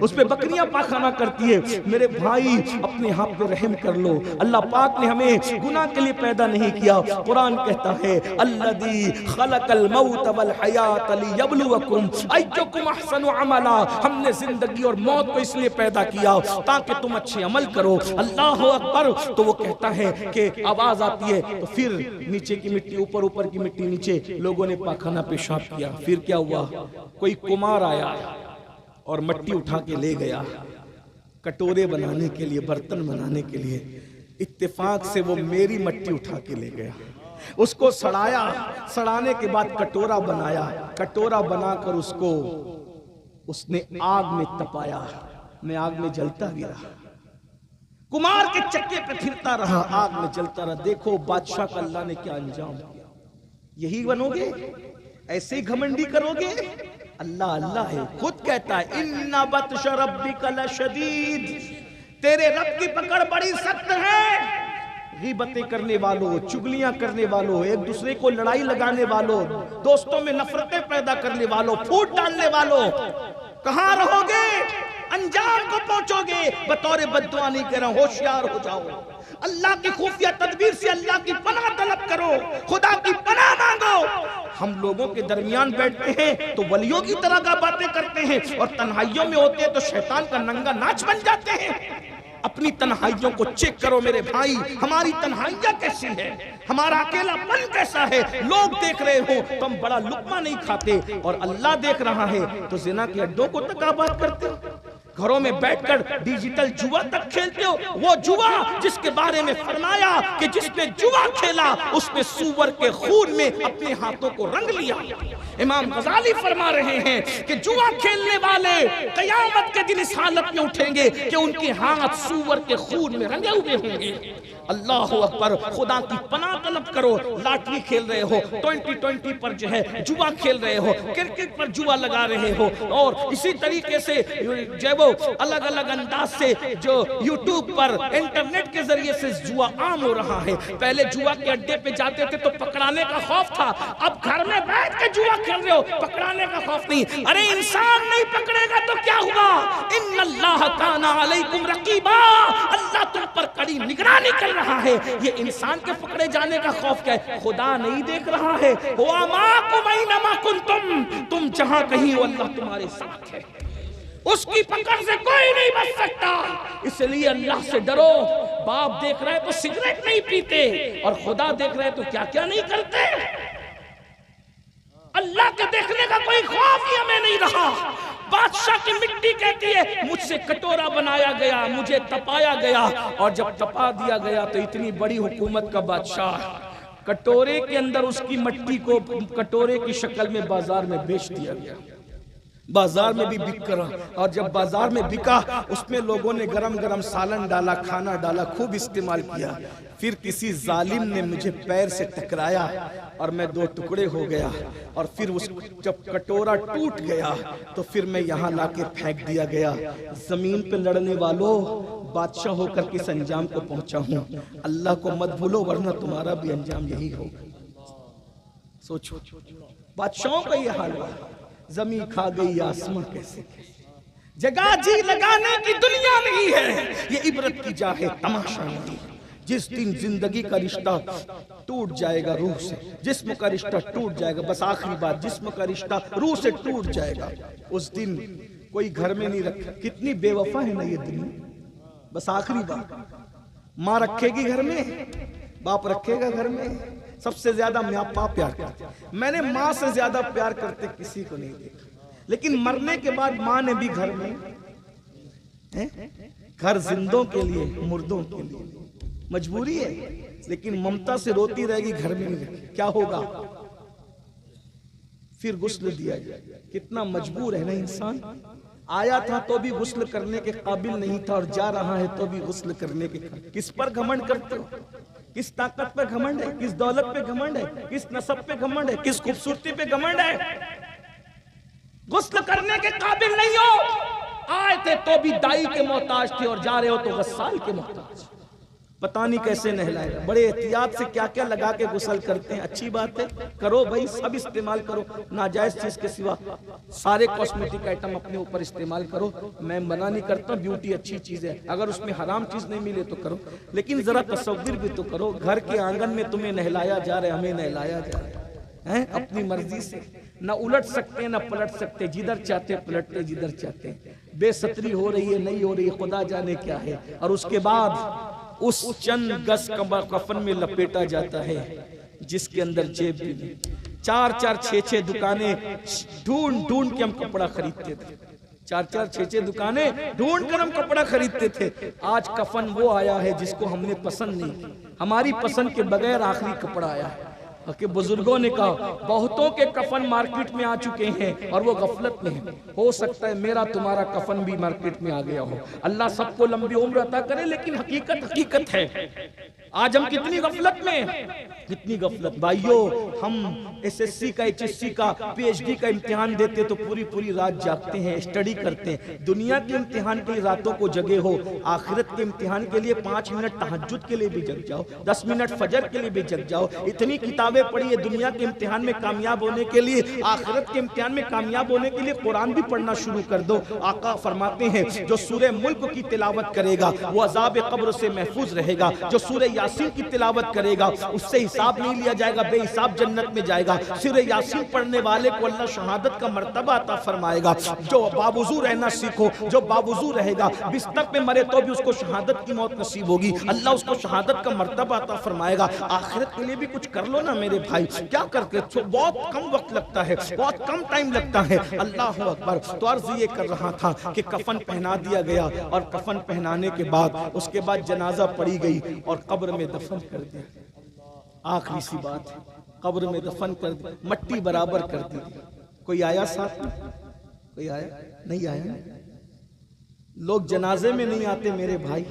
اس پہ بکریاں پاخانہ کرتی ہے. میرے بھائی اپنے ہاتھ پہ رحم کر لو. اللہ پاک نے ہمیں گناہ کے لیے پیدا نہیں کیا. قرآن کہتا ہے الذی خلق الموت والحیات لیبلوکم ایکم احسن عملا, ہم نے زندگی اور موت کو اس لیے پیدا کیا تاکہ تم اچھے عمل کرو. اللہ اکبر. تو وہ کہتا ہے کہ آواز آتی ہے تو پھر نیچے کی مٹی اوپر, اوپر کی مٹی نیچے. لوگوں نے پاخانہ پیشاب کیا. پھر کیا ہوا؟ کوئی کمار آیا اور مٹی اٹھا کے لے گیا کٹورے بنانے کے لیے, برتن بنانے کے لیے. اتفاق سے وہ میری مٹی اٹھا کے لے گیا, اس کو سڑایا, سڑانے کے بعد کٹورا بنایا. کٹورا بنا کر اس نے آگ میں تپایا. میں آگ میں جلتا گیا, کمار کے چکے پہ پھرتا رہا, آگ میں جلتا رہا. دیکھو بادشاہ کا اللہ نے کیا انجام دیا. یہی بنو گے؟ ایسے ہی گھمنڈی کرو گے؟ اللہ اللہ ہے, خود کہتا ہے ان بطش ربک لشدید, تیرے رب کی پکڑ بڑی سخت ہے. غیبتیں کرنے والوں, چگلیاں کرنے والوں, ایک دوسرے کو لڑائی لگانے والوں, دوستوں میں نفرتیں پیدا کرنے والوں, پھوٹ ڈالنے والوں, کہاں رہو گے؟ انجام کو پہنچو گے. بطور بددعا نہیں کہہ رہا, ہوشیار ہو جاؤ. اللہ کی خفیہ تدبیر سے اللہ کی پناہ طلب کرو, خدا کی پناہ مانگو. ہم لوگوں کے درمیان بیٹھتے ہیں تو ولیوں کی طرح کا باتیں کرتے ہیں, اور تنہائیوں میں ہوتے ہیں تو شیطان کا ننگا ناچ بن جاتے ہیں. اپنی تنہائیوں کو چیک کرو میرے بھائی, ہماری تنہائیاں کیسی ہے, ہمارا اکیلا پن کیسا ہے. لوگ دیکھ رہے ہو تو ہم بڑا لقمہ نہیں کھاتے, اور اللہ دیکھ رہا ہے تو زنا کے اڈوں کو تک آباد کرتے ہو. گھروں میں بیٹھ کر ڈیجیٹل جوا تک کھیلتے ہو. وہ جوا جس کے بارے میں فرمایا کہ جس نے جوا کھیلا اس نے سور کے خون میں اپنے ہاتھوں کو رنگ لیا. امام غزالی فرما رہے ہیں کہ جوا کھیلنے والے قیامت کے دن اس حالت میں اٹھیں گے کہ ان کے ہاتھ سور کے خون میں رنگے ہوئے ہوں گے. اللہ اکبر. خدا کی پناہ طلب کرو. لاٹری کھیل رہے ہو, 2020 پر جو ہے جوا کھیل رہے ہو, کرکٹ پر جوا لگا رہے ہو, اور اسی طریقے سے جو وہ الگ الگ انداز سے جو یوٹیوب پر انٹرنیٹ کے ذریعے سے جوا عام ہو رہا ہے. پہلے جوا کے اڈے پہ جاتے تھے تو پکڑانے کا خوف تھا, اب گھر میں بیٹھ کے جوا کھیل رہے ہو, پکڑانے کا خوف نہیں. ارے انسان نہیں پکڑے گا تو کیا ہوا؟ ان اللہ کان علیکم رقیبا, اللہ تم پر کڑی نگرانی کر رہا ہے. یہ انسان کے پکڑے جانے کا خوف کیا ہے؟ خدا نہیں دیکھ رہا ہے. ہوا معکم اینما کنتم, تم جہاں کہیں ہو اللہ تمہارے ساتھ ہے. اس کی پکڑ سے کوئی نہیں بچ سکتا. اس لیے اللہ سے ڈرو. باپ دیکھ رہے تو سگریٹ نہیں پیتے, اور خدا دیکھ رہے تو کیا کیا نہیں کرتے. اللہ کے دیکھنے کا کوئی خوف ہی ہمیں نہیں رہا. بادشاہ کی مٹی کہتی ہے مجھ سے کٹورا بنایا گیا, مجھے تپایا گیا, اور جب تپا دیا گیا تو اتنی بڑی حکومت کا بادشاہ کٹورے کے اندر اس کی مٹی کو کٹورے کی شکل میں بازار میں بیچ دیا گیا. بازار میں بھی بک رہا, اور جب بازار میں بکا اس میں لوگوں نے گرم گرم سالن ڈالا, کھانا ڈالا, خوب استعمال کیا. پھر کسی ظالم نے مجھے پیر سے ٹکرایا اور میں 2 ٹکڑے ہو گیا, اور پھر جب کٹورا ٹوٹ گیا تو پھر میں یہاں لا کے پھینک دیا گیا. زمین پہ لڑنے والوں, بادشاہ ہو کر کس انجام کو پہنچا ہوں. اللہ کو مت بھولو ورنہ تمہارا بھی انجام یہی ہوگا. سوچو, بادشاہوں کا یہ حال ہوا. زمین کھا گئی آسمان کیسے, جگہ جی لگانے کی دنیا نہیں ہے. یہ عبرت کی جا ہے, تماشا نہیں. جس دن زندگی کا رشتہ ٹوٹ جائے گا روح سے, جسم کا رشتہ ٹوٹ جائے گا, بس آخری بات, جسم کا رشتہ روح سے ٹوٹ جائے گا, اس دن کوئی گھر میں نہیں رکھا. کتنی بے وفا ہے نا یہ دنیا. بس آخری بات, ماں رکھے گی گھر میں, باپ رکھے گا گھر میں. سب سے زیادہ باپ پیار کرتا. میں نے ماں سے زیادہ پیار کرتے کسی کو نہیں دیکھا. لیکن مرنے کے بعد ماں نے بھی گھر میں, گھر زندوں کے لیے, مردوں کے لیے مجبوری ہے, لیکن ممتا سے روتی رہے گی گھر میں نہیں. کیا ہوگا؟ پھر غسل دیا جائے. کتنا مجبور ہے نا انسان. آیا تھا تو بھی غسل کرنے کے قابل نہیں تھا, اور جا رہا ہے تو بھی غسل کرنے کے. کس پر گھمنڈ کرتے ہو؟ کس طاقت پہ گھمنڈ ہے, کس دولت پہ گھمنڈ ہے, کس نسب پہ گھمنڈ ہے, کس خوبصورتی پہ گھمنڈ ہے؟ غسل کرنے کے قابل نہیں ہو. آئے تھے تو بھی دائی کے محتاج تھے, اور جا رہے ہو تو غسال کے محتاج. پتہ نہیں کیسے نہلائے گا، بڑے احتیاط سے کیا کیا لگا کے غسل کرتے ہیں. اچھی بات ہے، کرو بھائی، سب استعمال کرو، ناجائز چیز کے سوا سارے کاسمیٹک آئٹم اپنے اوپر استعمال کرو. میں منع نہیں کرتا، بیوٹی اچھی چیز ہے، اگر اس میں حرام چیز نہیں ملے تو کرو، لیکن ذرا تصور بھی تو کرو، گھر کے آنگن میں تمہیں نہلایا جا رہا ہے، ہمیں نہلایا جا رہا ہے اپنی مرضی سے، نہ الٹ سکتے نہ پلٹ سکتے، جدھر چاہتے پلٹتے، جدھر چاہتے. بے ستری ہو رہی ہے نہیں ہو رہی خدا جانے کیا ہے. اور اس کے بعد اس چند گز کفن میں لپیٹا جاتا ہے جس کے اندر جیب بھی نہیں. 4-4 6-6 دکانیں ڈھونڈ ڈھونڈ کے ہم کپڑا خریدتے تھے، 4-4 6-6 دکانیں ڈھونڈ کر ہم کپڑا خریدتے تھے. آج کفن وہ آیا ہے جس کو ہم نے پسند نہیں کی، ہماری پسند کے بغیر آخری کپڑا آیا ہے. کہ بزرگوں نے کہا بہتوں کے کفن مارکیٹ میں آ چکے ہیں اور وہ غفلت میں ہیں، ہو سکتا ہے میرا تمہارا کفن بھی مارکیٹ میں آ گیا ہو. اللہ سب کو لمبی عمر عطا کرے، لیکن حقیقت ہے. آج ہم کتنی غفلت میں، کتنی غفلت. بھائیو، ہم SSC کا HSC کا PhD کا امتحان دیتے تو پوری رات جاگتے ہیں، اسٹڈی کرتے ہیں. دنیا کے امتحان کے لیے راتوں کو جگے ہو، آخرت کے امتحان کے لیے 5 منٹ تہجد کے لیے بھی جگ جاؤ، 10 منٹ فجر کے لیے بھی جگ جاؤ. اتنی کتابیں پڑھی ہے دنیا کے امتحان میں کامیاب ہونے کے لیے، آخرت کے امتحان میں کامیاب ہونے کے لیے قرآن بھی پڑھنا شروع کر دو. آقا فرماتے ہیں جو سورہ ملک کی تلاوت کرے گا وہ عذاب قبر سے محفوظ رہے گا، جو سورہ یاسین کی تلاوت کرے گا اس سے حساب نہیں لیا جائے گا، بے حساب جنت میں جائے گا. سورہ یاسین پڑھنے والے کو اللہ شہادت کا مرتبہ عطا فرمائے گا. جو باوضو رہنا سیکھو، جو باوضو رہے گا، بستر پہ مرے تو بھی اس کو شہادت کی موت نصیب ہوگی، اللہ اس کو شہادت کا مرتبہ عطا فرمائے گا. آخرت کے لیے بھی کچھ کر لو نا میرے بھائی، کیا کرتے؟ بہت کم وقت لگتا ہے، بہت کم ٹائم لگتا ہے. اللہ اکبر. تو عرض یہ کر رہا تھا کہ کفن پہنا دیا گیا، اور کفن پہنانے کے بعد اس کے بعد جنازہ پڑی گئی اور قبر میں دفن کر دیا. آخری سی بات ہے، قبر میں دفن کر دی، مٹی برابر کر دی. کوئی آیا ساتھ میں؟ کوئی آیا؟ نہیں آیا. لوگ جنازے میں نہیں آتے میرے بھائی،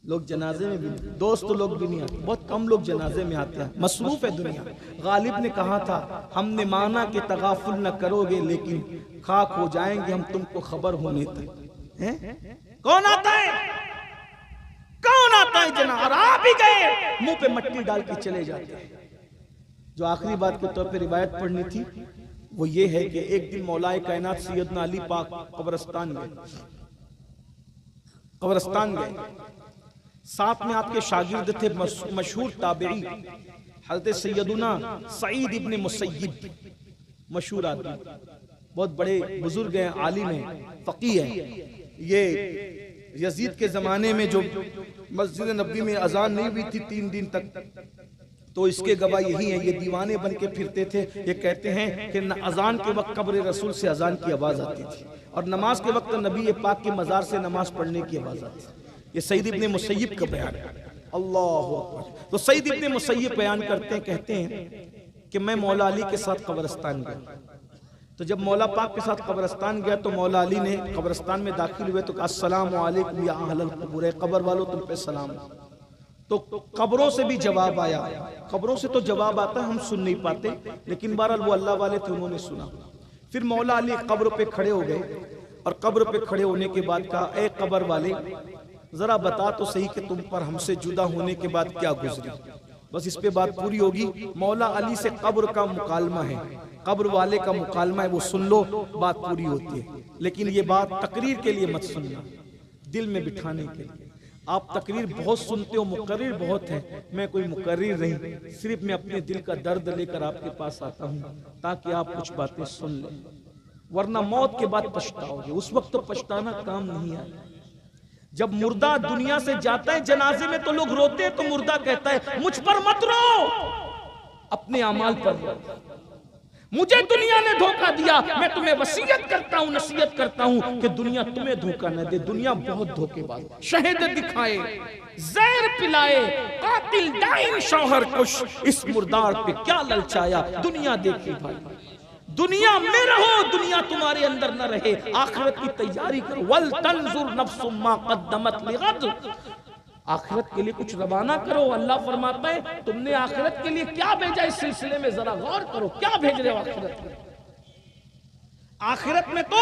لوگ جنازے میں بھی، دوست لوگ بھی نہیں آتے، بہت کم لوگ جنازے میں آتے ہیں، مصروف ہے دنیا. غالب نے کہا تھا ہم نے مانا کہ تغافل نہ کرو گے لیکن خاک ہو جائیں گے ہم تم کو خبر ہونے تک. کون آتا ہے؟ کون آتا ہے جنازہ؟ اور آپ ہی گئے منہ پہ مٹی ڈال کے چلے جاتے ہیں. جو آخری بات کے طور پہ روایت پڑھنی تھی وہ یہ ہے کہ ایک دن مولا کائنات سیدنا علی پاک قبرستان گئے. ساتھ میں آپ کے شاگرد تھے مشہور تابعی حضرت سیدنا سعید ابن مسیب، مشہور آدمی، بہت بڑے بزرگ ہیں، عالم ہیں، فقیہ ہیں. یہ یزید کے زمانے میں جو مسجد نبوی میں اذان نہیں ہوئی تھی 3 دن تک، تو اس کے گواہ یہی ہیں. یہ دیوانے بن کے پھرتے تھے. یہ کہتے ہیں کہ اذان کے وقت قبر رسول سے اذان کی آواز آتی تھی، اور نماز کے وقت نبی پاک کی مزار سے نماز پڑھنے کی آواز آتی تھی. یہ سعید ابن مسیب کا بیان ہے. اللہ اکبر. تو سعید ابن مسیب بیان کرتے ہیں، کہتے ہیں کہ میں مولا علی کے ساتھ قبرستان گیا. تو جب مولا پاک کے ساتھ قبرستان گیا تو مولا علی نے قبرستان میں داخل ہوئے تو کہا السلام علیکم یا اہل القبور، قبر والو تم پہ سلام. تو قبروں سے بھی جواب آیا. قبروں سے تو جواب آتا ہے، ہم سن نہیں پاتے، لیکن بہرحال وہ اللہ والے تھے، انہوں نے سنا. پھر مولا علی قبر پہ کھڑے ہو گئے، اور قبر پہ کھڑے ہونے کے بعد کہا اے قبر والے ذرا بتا تو صحیح کہ تم پر ہم سے جدا ہونے کے بعد کیا گزری. بس اس پہ بات پوری ہوگی. مولا علی سے قبر کا مکالمہ ہے، قبر والے کا مکالمہ ہے، وہ سن لو، بات پوری ہوتی ہے. لیکن یہ بات تقریر کے لیے مت سننا، دل میں بٹھانے کے لیے. آپ تقریر بہت سنتے ہو، مقرر بہت ہیں، میں کوئی مقرر نہیں، صرف میں اپنے دل کا درد لے کر آپ کے پاس آتا ہوں تاکہ آپ کچھ باتیں سن لیں، ورنہ موت کے بعد پچھتاؤ گے. اس وقت تو پچھتانا کام نہیں آئے. جب مردہ دنیا سے جاتا ہے جنازے میں تو لوگ روتے ہیں، تو مردہ کہتا ہے مجھ پر مت رو، اپنے اعمال پر رو. مجھے دنیا نے دھوکہ دیا، میں تمہیں وصیت کرتا ہوں، نصیحت کرتا ہوں کہ دنیا تمہیں دھوکہ نہ دے. دنیا بہت دھوکے باز، شہد دکھائے، زہر پلائے، قاتل ڈائن شوہر کش، اس مردار پہ کیا للچایا. دنیا دیکھی بھائی، دنیا میں رہو، دنیا تمہارے اندر نہ رہے. آخرت کی تیاری کرو. وَلْتَنْظُرْ نَفْسٌ مَا قَدَّمَتْ لِغَدٍ. آخرت کے لیے کچھ روانہ کرو. اللہ فرماتا ہے تم نے آخرت کے لیے کیا بھیجا، اس سلسلے میں ذرا غور کرو. کیا بھیج رہے ہو آخرت میں؟ آخرت میں تو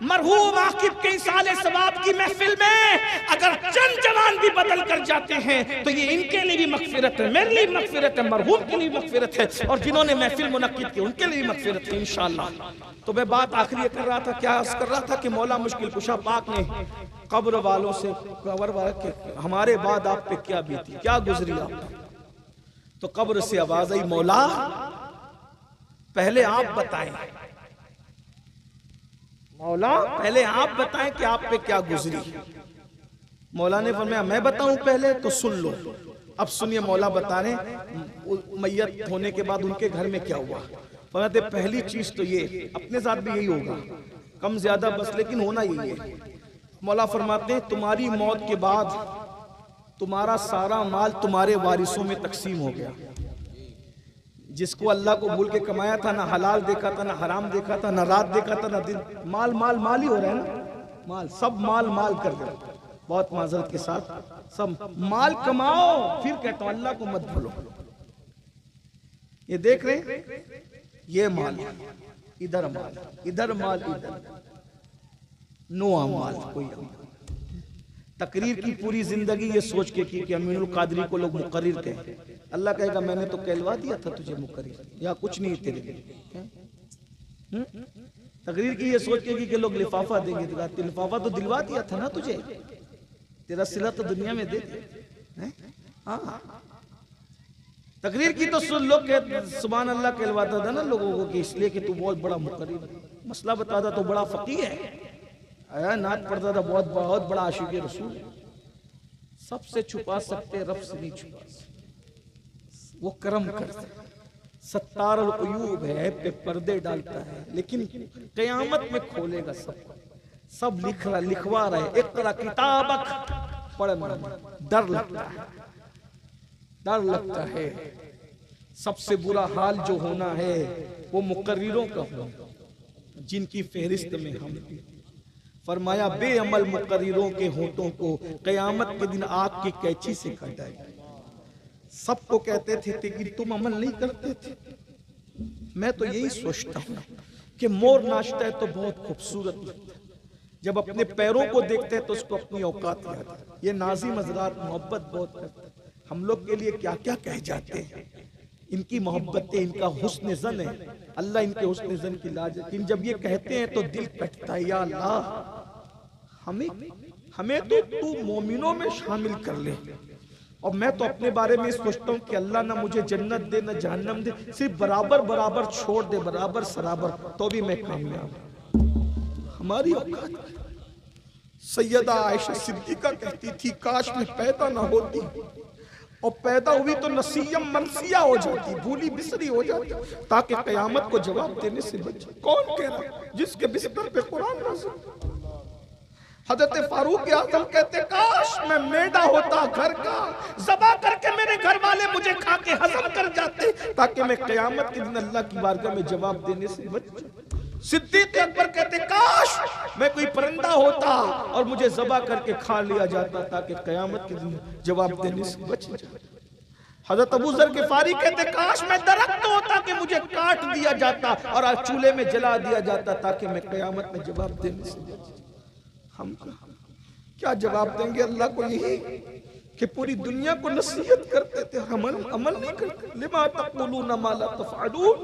مرحوم عاقب کے سال ثواب کی محفل میں اگر چند جوان بھی بدل کر جاتے ہیں تو یہ ان کے لیے بھی مغفرت ہے، میرے لیے مغفرت ہے، مرحوم کے لیے مغفرت ہے، اور جنہوں نے محفل منعقد کی ان کے لیے مغفرت ہے انشاءاللہ۔ تو میں بات آخری کر رہا تھا، کیا عرض کر رہا تھا کہ مولا مشکل کشا پاک نے قبر والوں سے ہمارے بعد آپ پہ کیا بیتی، کیا گزری آپ پہ؟ تو قبر سے آواز آئی، مولا پہلے آپ بتائیں، مولا پہلے آپ بتائیں کہ آپ پہ کیا گزری۔ مولا نے فرمایا میں بتاؤں پہلے؟ تو سن لو۔ اب سنیے مولا بتا رہے ہیں میت ہونے کے بعد ان کے گھر میں کیا ہوا۔ فرماتے پہلی چیز تو یہ، اپنے ساتھ بھی یہی ہوگا کم زیادہ بس، لیکن ہونا یہی ہے۔ مولا فرماتے ہیں تمہاری موت کے بعد تمہارا سارا مال تمہارے وارثوں میں تقسیم ہو گیا۔ جس کو اللہ کو بھول کے کمایا تھا، نہ حلال دیکھا تھا، نہ حرام دیکھا تھا، نہ رات دیکھا تھا، نہ دن، مال مال مال ہی ہو رہا ہے نا، مال سب مال مال کر دیا۔ بہت معذرت کے ساتھ سب مال کماؤ، پھر کہتا ہوں اللہ کو مت بھولو۔ یہ دیکھ رہے ہیں، یہ مال ادھر، مال ادھر، مال ادھر، نو مال کوئی تقریر کی پوری زندگی یہ سوچ کے کی کہ امین القادری کو لوگ مقرر کہیں، اللہ کہے گا میں نے تو کہلوا دیا تھا تجھے مقرر، یا کچھ نہیں تیرے لیے۔ تقریر کی یہ سوچ کے کی کہ لوگ لفافہ دیں گے، لفافہ تو دلوا دیا تھا نا تجھے، تیرا صلہ تو دنیا میں دے دیا۔ ہاں تقریر کی تو سن لوگ سبحان اللہ کہلواتا تھا نا لوگوں کو کہ اس لیے کہ تو بہت بڑا مقرر ہے، مسئلہ بتاتا تو بڑا فقیہ ہے، نعت پڑھتا تھا بہت بڑا عاشق رسول ہے۔ سب سے چھپا سکتے رب سے نہیں چھپا سکتے، وہ کرم کرتا ہے، ستار العیوب ہے، پہ پردے ڈالتا ہے، لیکن قیامت میں کھولے گا سب لکھوا رہے۔ اقرا کتابک، پڑھنا ڈر لگتا ہے، ڈر لگتا ہے۔ سب سے برا حال جو ہونا ہے وہ مقرروں کا ہونا، جن کی فہرست میں ہم۔ فرمایا بے عمل مقرروں کے ہونٹوں کو قیامت کے دن آگ کی کینچی سے کاٹا ہے۔ سب کو کہتے تھے لیکن تم عمل نہیں کرتے تھے۔ میں تو یہی سوچتا ہوں کہ مور ناچتا ہے تو بہت خوبصورت لگتا ہے، جب اپنے پیروں کو دیکھتے ہیں تو اس کو اپنی اوقات یاد ہے۔ یہ ناظم حضرات محبت بہت کرتے ہیں، ہم لوگ کے لیے کیا کیا کہہ جاتے ہیں، ان کی محبتیں، ان کا حسن زن ہے، اللہ ان کے حسن زن کی لاج ہے، لیکن جب یہ کہتے ہیں تو دل کٹتا ہے، یا اللہ ہمیں تو مومنوں میں شامل کر لے۔ اور میں تو اپنے بارے میں سوچتا ہوں کہ اللہ نہ مجھے جنت دے نہ جہنم دے، صرف برابر برابر چھوڑ دے، برابر سرابر، تو بھی میں کامیاب۔ ہماری اوقات سیدہ عائشہ صدیقہ کہتی تھی کاش میں پیدا نہ ہوتی، اور پیدا ہوئی تو نسیم منسیہ ہو جاتی، بھولی بسری ہو جاتی، تاکہ قیامت کو جواب دینے سے بچے۔ کون کہہ رہا جس کے بستر پہ قرآن نازل؟ حضرت فاروق اعظم کہتے کاش میں میڈا ہوتا گھر کا، ذبح کر کے میرے گھر والے مجھے کھا کے ہضم کر جاتے، تاکہ میں قیامت کے دن اللہ کی بارگاہ میں جواب دینے سے بچ جاؤں۔ صدیق اکبر کہتے کاش میں کوئی پرندہ ہوتا اور مجھے ذبح کر کے کھا لیا جاتا، تاکہ قیامت کے دن جواب دینے سے بچ جاؤں۔ حضرت ابو ذر غفاری کہتے کاش میں درخت ہوتا کہ مجھے کاٹ دیا جاتا اور آج چولہے میں جلا دیا جاتا، تاکہ میں قیامت میں جواب دینے سے بچ جاؤں۔ ہم کیا جواب دیں گے اللہ کو؟ یہی کہ پوری دنیا کو نصیحت کرتے تھے، عمل نہیں کرتے۔ لما تقولون ما لا تفعلون،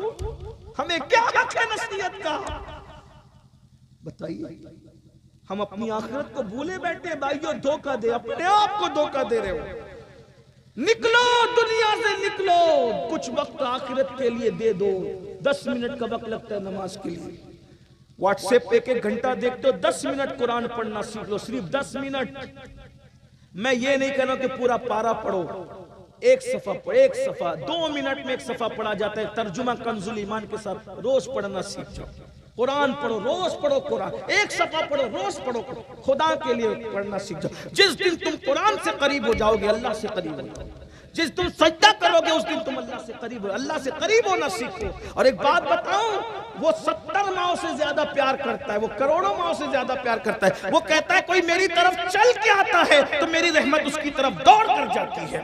ہمیں کیا حق ہے نصیحت کا؟ بتائیے، ہم اپنی آخرت کو بھولے بیٹھے ہیں۔ بھائیو دھوکہ دے، اپنے آپ کو دھوکہ دے رہے ہو۔ نکلو دنیا سے، نکلو، کچھ وقت آخرت کے لیے دے دو۔ 10 منٹ کا وقت لگتا ہے نماز کے لیے، واٹس ایپ پہ 1 گھنٹہ دیکھتے ہو، 10 منٹ قرآن پڑھنا سیکھ لو، صرف 10 منٹ۔ میں یہ نہیں کہہ رہا کہ پورا پارا پڑھو، 1 صفحہ پڑھو، 1 صفحہ 2 منٹ میں 1 صفحہ پڑھا جاتا ہے۔ ترجمہ کنز الایمان کے ساتھ روز پڑھنا سیکھ جاؤ، قرآن پڑھو، روز پڑھو قرآن، 1 صفحہ پڑھو، روز پڑھو، خدا کے لیے پڑھنا سیکھ جاؤ۔ جس دن تم قرآن سے قریب ہو جاؤ گے اللہ سے قریب ہو جاؤ گے، جس تم سجدہ کرو گے اس دن تم اللہ سے قریب ہو، اللہ سے قریب ہونا سیکھو۔ اور ایک بات بتاؤں، وہ 70 ماؤں سے زیادہ پیار کرتا ہے، وہ کروڑوں ماؤں سے زیادہ پیار کرتا ہے۔ وہ کہتا ہے کوئی میری طرف چل کے آتا ہے تو میری رحمت اس کی طرف دوڑ کر جاتی ہے۔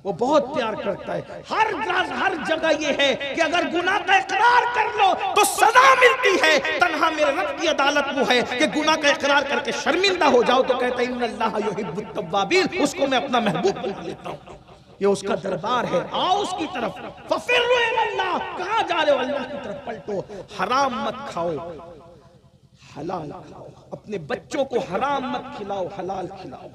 وہ بہت پیار کرتا ہے. ہر جگہ یہ ہے کہ اگر گناہ کا اقرار کر لو تو سزا ملتی ہے. تنہا میرے رب کی عدالت وہ ہے کہ گناہ کا اقرار کر کے شرمندہ ہو جاؤ تو کہتا ہے ان اللہ یحب التوابین، اس کو میں اپنا محبوب بنا لیتا ہوں. یہ اس کا دربار ہے. آؤ اس کی طرف. ففروا الی اللہ، کہاں جا رہے ہو؟ اللہ کی طرف پلٹو. حرام مت کھاؤ، حلال کھاؤ. اپنے بچوں کو حرام مت کھلاؤ، حلال کھلاؤ.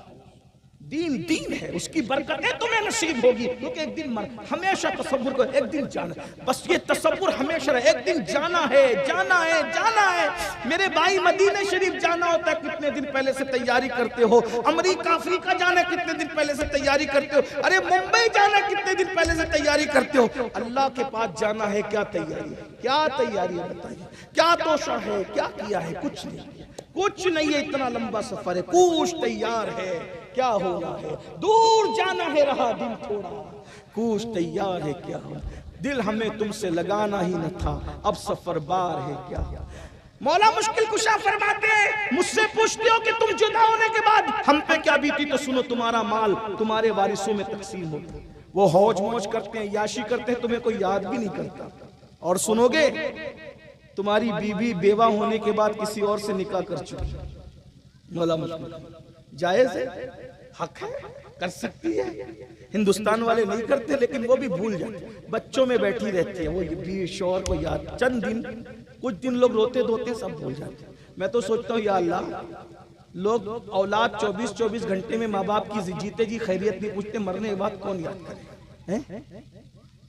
دین ہے، اس کی برکتیں تمہیں نصیب ہوگی. کیونکہ ایک دن ہمیشہ تصور کو ایک دن جانا، بس یہ تصور ہمیشہ رہے ایک دن جانا ہے. میرے بھائی مدینہ شریف جانا ہوتا ہے کتنے دن پہلے سے تیاری کرتے ہو. امریکہ افریقہ جانا کتنے دن پہلے سے تیاری کرتے ہو. ارے ممبئی جانا کتنے دن پہلے سے تیاری کرتے ہو. اللہ کے پاس جانا ہے، کیا تیاری ہے؟ کیا تیاری ہے بتائیے؟ کیا توشہ ہے؟ کیا کیا ہے؟ کچھ نہیں ہے. اتنا لمبا سفر ہے، کچھ تیار ہے. کیا ہونا ہے؟ دور جانا ہے، رہا دن تھوڑا. کچھ تیار ہے. کیا ہو؟ دل ہمیں تم سے لگانا ہی نہ تھا، اب سفر بار ہے. کیا مولا مشکل کشا فرماتے ہیں، مجھ سے پوچھتے ہو کہ تم جدا ہونے کے بعد ہم پہ کیا بیتی، تو سنو تمہارا مال تمہارے وارثوں میں تقسیم ہوتا. وہ ہوج موج کرتے ہیں، یاشی کرتے ہیں، تمہیں کوئی یاد بھی نہیں کرتا. اور سنو گے تمہاری بیوی بیوہ ہونے کے بعد کسی اور سے نکاح کر چکی. مولا مشکل جائز ہے، حق ہے، کر سکتی ہے. ہندوستان والے نہیں کرتے لیکن وہ بھی بھول جاتے. بچوں میں بیٹھی رہتی ہے، وہ بھی شوہر کو یاد، چند دن کچھ دن لوگ روتے دھوتے سب بھول جاتے. میں تو سوچتا ہوں یا اللہ، لوگ اولاد 24 گھنٹے میں ماں باپ کی جیتے جی خیریت نہیں پوچھتے، مرنے کے بعد کون یاد کرے؟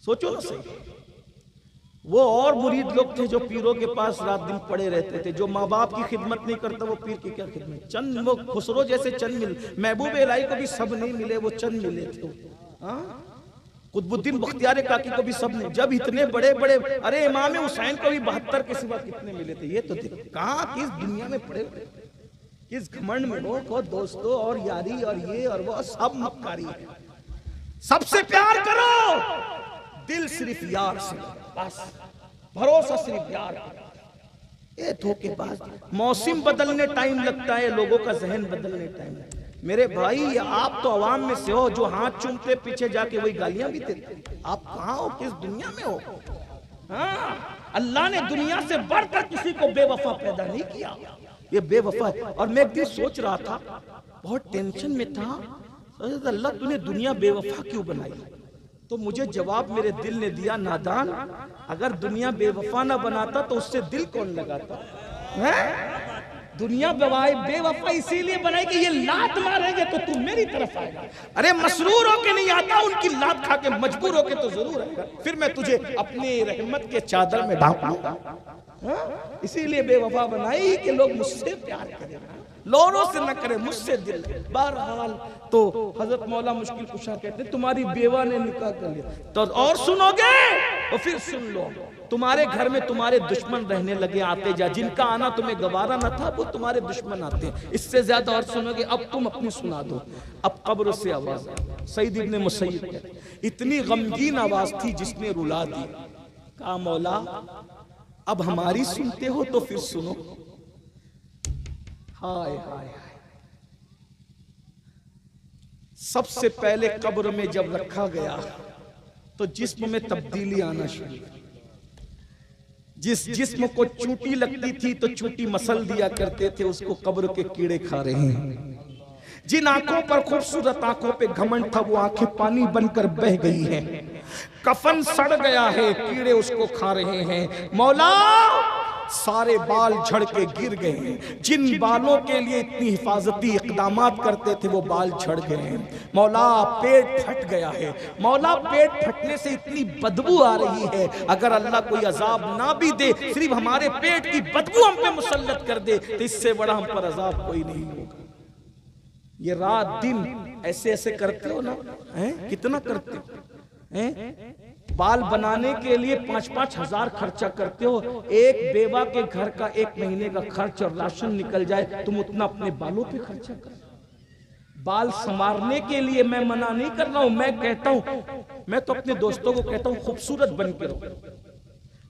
سوچو نا صحیح. وہ اور مرید لوگ تھے جو پیروں کے پاس رات دن پڑے رہتے تھے. جو ماں باپ کی خدمت نہیں کرتا وہ پیر کی کیا خدمت. چند وہ خسرو جیسے چند مل، محبوب الہی کو بھی سب نہیں ملے، وہ چند ملے تھے. قطب الدین بختیار کاکی کو بھی سب نے، جب اتنے بڑے ارے امام حسین کو بھی 72 کے سوا کتنے ملے تھے. یہ تو دیکھ کہاں کس دنیا میں پڑے ہوئے، کس گھمنڈ میں ہو دوستو، اور یاری اور یہ اور وہ سب مکاری ہے. سب سے پیار کرو، دل صرف یار سے، بس بھروسہ صرف یار. یہ دھوکے باز. موسم بدلنے ٹائم لگتا ہے، لوگوں کا ذہن بدلنے ٹائم لگتا ہے. میرے بھائی آپ تو عوام میں سے ہو جو ہاتھ چومتے پیچھے جا کے وہی گالیاں بھی دیتے. آپ کہاں ہو، کس دنیا میں ہو؟ اللہ نے دنیا سے بڑھ کر کسی کو بے وفا پیدا نہیں کیا. یہ بے وفا ہے. اور میں ایک دن سوچ رہا تھا، بہت ٹینشن میں تھا، اللہ تو نے دنیا بے وفا کیوں بنائی؟ تو مجھے جواب میرے دل نے دیا، نادان، اگر دنیا بے وفا نہ بناتا تو اس سے دل کون لگاتا؟ دنیا بے وفا اسی لیے بنائی کہ یہ لات ماریں گے تو تم میری طرف آئے گا. ارے مسرور ہو کے نہیں آتا، ان کی لات کھا کے مجبور ہو کے تو ضرور آئے گا. پھر میں تجھے اپنی رحمت کے چادر میں ڈھانپ لوں گا. اسی لیے بے وفا بنائی کہ لوگ مجھ سے پیار کریں، لونوں سے نہ کرے، مجھ سے دل. بہرحال تو حضرت مولا مشکل کشا کہتے ہیں تمہاری بیوہ نے نکاح کر لیا تو اور سنو گے تو پھر سن لو، تمہارے گھر میں تمہارے دشمن رہنے لگے آتے جا، جن کا آنا تمہیں گوارا نہ تھا وہ تمہارے دشمن آتے ہیں. اس سے زیادہ اور سنو گے. اب تم اپنی سنا دو. اب قبر سے آواز آئی. سعید ابن مسیب کہتے اتنی غمگین آواز تھی جس نے رلا دی. کہا مولا اب ہماری سنتے ہو تو پھر سنو. ہائے ہائے. سب سے پہلے قبر میں جب رکھا گیا تو جسم میں تبدیلی آنا شروع. جس جسم کو چوٹی لگتی تھی تو چوٹی مسل دیا کرتے تھے، اس کو قبر کے کیڑے کھا رہے ہیں. جن آنکھوں پر خوبصورت آنکھوں پہ گھمنڈ تھا وہ آنکھیں پانی بن کر بہہ گئی ہیں. کفن سڑ گیا ہے، کیڑے اس کو کھا رہے ہیں. مولا سارے بال جھڑ کے گر گئے ہیں. جن بالوں کے لیے اتنی حفاظتی اقدامات کرتے تھے وہ بال جھڑ گئے ہیں. مولا پیٹ پھٹ گیا ہے. مولا پیٹ پھٹنے سے اتنی بدبو آ رہی ہے، اگر اللہ کوئی عذاب نہ بھی دے، صرف ہمارے پیٹ کی بدبو ہم پہ مسلط کر دے تو اس سے بڑا ہم پر عذاب کوئی نہیں ہوگا. یہ رات دن ایسے ایسے کرتے ہو نا، کتنا کرتے ہو. بال بنانے کے لیے 5-5 ہزار خرچہ کرتے ہو. ایک بیوہ کے گھر کا 1 مہینے کا خرچ اور راشن نکل جائے، تم اتنا اپنے بالوں پہ خرچہ کر. بال سنوارنے کے لیے میں منع نہیں کر رہا ہوں، میں کہتا ہوں، میں تو اپنے دوستوں کو کہتا ہوں خوبصورت بن کے رہو.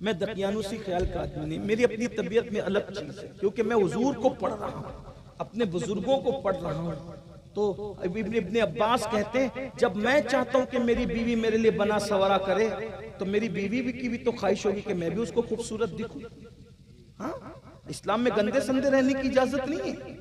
میں دقیانوسی خیال کا آدمی نہیں، میری اپنی طبیعت میں الگ چیز ہے، کیونکہ میں حضور کو پڑھ رہا ہوں، اپنے بزرگوں کو پڑھ رہا ہوں. تو ابن عباس کہتے ہیں جب میں چاہتا ہوں کہ میری بیوی میرے لیے بنا سوارا کرے تو میری بیوی کی بھی تو خواہش ہوگی کہ میں بھی اس کو خوبصورت دکھوں. ہاں اسلام میں گندے سندے رہنے کی اجازت نہیں ہے.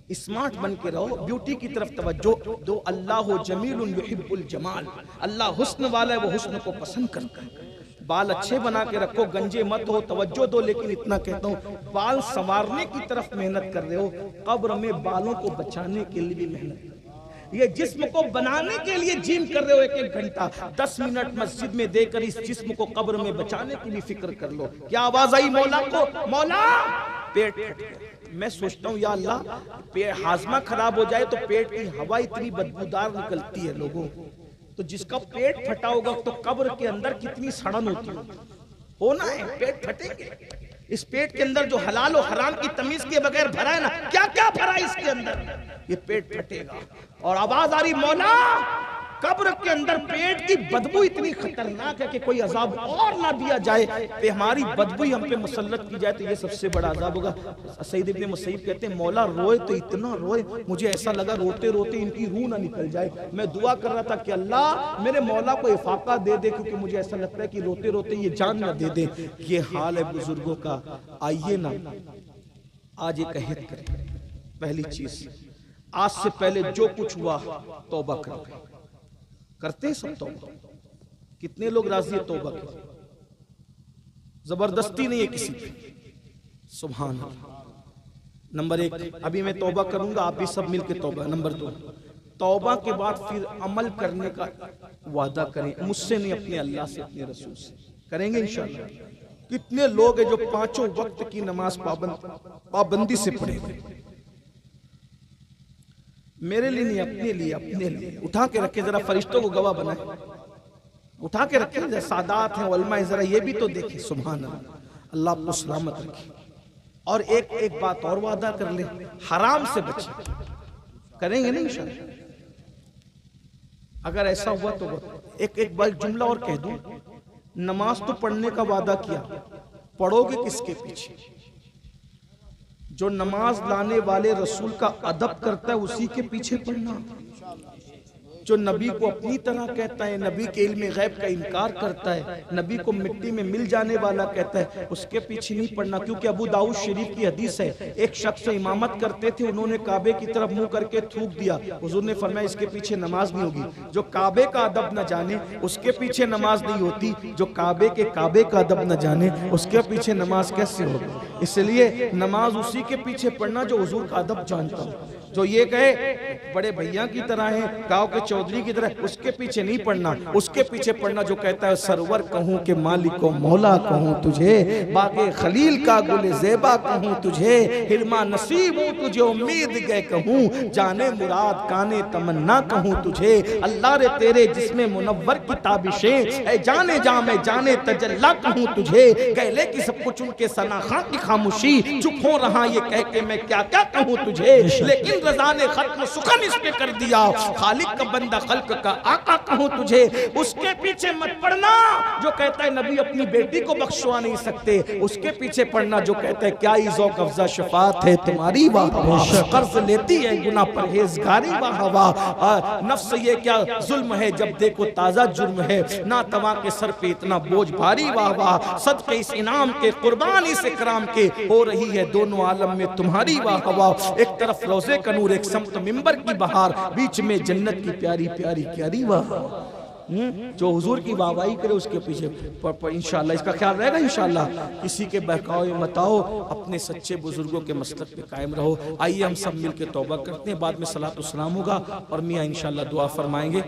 اسمارٹ بن کے رہو, بیوٹی کی طرف توجہ دو. اللہ جمیل یحب الجمال, اللہ حسن والا ہے, وہ حسن کو پسند کرتا ہے. بال اچھے بنا کے رکھو, گنجے مت ہو, توجہ دو. لیکن اتنا کہتا ہوں بال سنوارنے کی طرف محنت کر رہے ہو, قبر میں بالوں کو بچانے کے لیے بھی محنت کرو. یہ جسم کو بنانے کے لیے جیم کر رہے ہو 1 گھنٹہ, 10 منٹ مسجد میں دے کر اس جسم کو قبر میں بچانے کے لیے فکر کر لو. کیا آواز آئی مولا کو؟ مولا پیٹ پھٹ گیا. میں سوچتا ہوں یا اللہ ہاضمہ خراب ہو جائے تو پیٹ کی ہوا اتنی بدبودار نکلتی ہے لوگوں, تو جس کا پیٹ پھٹا ہوگا تو قبر کے اندر کتنی سڑن ہوتی ہونا ہے. پیٹ پھٹیں گے. اس پیٹ کے اندر جو حلال و حرام کی تمیز کے بغیر بھرا ہے نا, کیا کیا بھرا ہے اس کے اندر, یہ پیٹ پھٹے گا. اور آواز آ رہی مولا قبر کے اندر پیٹ کی بدبو اتنی خطرناک ہے کہ کوئی عذاب اور نہ دیا جائے کہ ہماری بدبو ہم پہ مسلط کی جائے تو یہ سب سے بڑا عذاب ہوگا. سعید ابن مسیب کہتے ہیں مولا روئے تو اتنا روئے, مجھے ایسا لگا روتے روتے ان کی روح نہ نکل جائے. میں دعا کر رہا تھا کہ اللہ میرے مولا کو افاقہ دے دے, کیونکہ مجھے ایسا لگتا ہے کہ روتے روتے یہ جان نہ دے دے. یہ حال ہے بزرگوں کا. آئیے نا آج ایک عہد کریں. پہلی چیز, آج سے پہلے جو کچھ ہوا توبہ کریں. کرتے ہیں سب توبہ؟ کتنے لوگ راضی ہیں توبہ کی؟ زبردستی نہیں ہے کسی کی. سبحان اللہ. نمبر 1, ابھی میں توبہ کروں گا, آپ بھی سب مل کے توبہ. نمبر 2, توبہ کے بعد پھر عمل کرنے کا وعدہ کریں. مجھ سے نہیں, اپنے اللہ سے, اپنے رسول سے کریں گے انشاءاللہ. کتنے لوگ ہیں جو 5 وقت کی نماز پابندی سے پڑھیں گے؟ میرے لیے نہیں, اپنے لیے, اپنے لیے. اٹھا کے رکھیں ذرا, فرشتوں کو گواہ بنائیں. اٹھا کے رکھیں, سادات ہیں علماء, ذرا یہ بھی تو دیکھیں. سبحان اللہ, اللہ آپ کو سلامت رکھے. اور ایک بات اور وعدہ کر لیں, حرام سے بچیں. کریں گے نا انشاءاللہ؟ اگر ایسا ہوا تو ایک بار جملہ اور کہہ دوں, نماز تو پڑھنے کا وعدہ کیا, پڑھو گے کس کے پیچھے؟ جو نماز لانے والے رسول کا ادب کرتا ہے اسی کے پیچھے پڑھنا. جو نبی کو اپنی طرح کہتا ہے, نبی کے علم غیب کا انکار کرتا ہے, نبی کو مٹی میں مل جانے والا کہتا ہے, اس کے پیچھے نہیں پڑھنا. کیونکہ ابو داؤد شریف کی حدیث ہے, ایک شخص امامت کرتے تھے, انہوں نے کعبے کی طرف منہ کر کے تھوک دیا. حضور نے فرمایا اس کے پیچھے نماز نہیں ہوگی. جو کعبے کا ادب نہ جانے اس کے پیچھے نماز نہیں ہوتی. جو کعبے کا ادب نہ جانے اس کے پیچھے نماز کیسے ہوگی؟ اس لیے نماز اسی کے پیچھے پڑھنا جو حضور کا ادب جانتا ہو. جو یہ کہے بڑے بھیا کی طرح ہیں, گاؤں کے چودھری کی طرح, اس کے پیچھے نہیں پڑھنا. اس کے پیچھے پڑھنا جو کہتا ہے سرور کہوں کہ مالک و مولا کہوں تجھے, باغ خلیل کا گل زیبا کہوں تجھے, حرما نصیب ہوں تجھے امید گئے کہوں, جانے مراد کانے تمنا کہوں تجھے. اللہ رے تیرے جسم منور کی تابشیں, اے جانے جا میں جانے تجلا کہوں تجھے. گہلے کی سب کچھ ان کے سناخاں کی خاموشی, چپ ہو رہا یہ کہہ کے میں کیا کیا کہوں تجھے. لیکن رضا نے ختم سخن اس پہ کر دیا, خالق کا بندہ خلق کا آقا کہوں تجھے. اس کے پیچھے مت پڑھنا جو کہتا ہے نبی اپنی بیٹی کو بخشوا نہیں سکتے. اس کے پیچھے پڑھنا جو کہتا ہے کیا ہی ذوق افزا شفاعت ہے تمہاری واہ واہ, قرض لیتی ہے گناہ پرہیزگاری واہ واہ. نفس یہ کیا ظلم ہے جب دیکھو تازہ جرم ہے, ناتواں کے سر پہ اتنا بوجھ بھاری واہ واہ. صدقے اس انعام کے قربان اس اکرام کے, ہو رہی ہے دونوں عالم میں تمہاری واہ واہ. ایک طرف روزے کا نور, ایک سمت منبر کی بہار, بیچ میں جنت کی پیاری پیاری پیاری واہ. جو حضور کی واہواہی کرے اس کے پیچھے انشاءاللہ. اس کا خیال رہے گا انشاءاللہ. کسی کے بہکاؤ مت آؤ, اپنے سچے بزرگوں کے مسلک پہ قائم رہو. آئیے ہم سب مل کے توبہ کرتے ہیں, بعد میں صلاۃ و سلام ہوگا اور میاں انشاءاللہ دعا فرمائیں گے.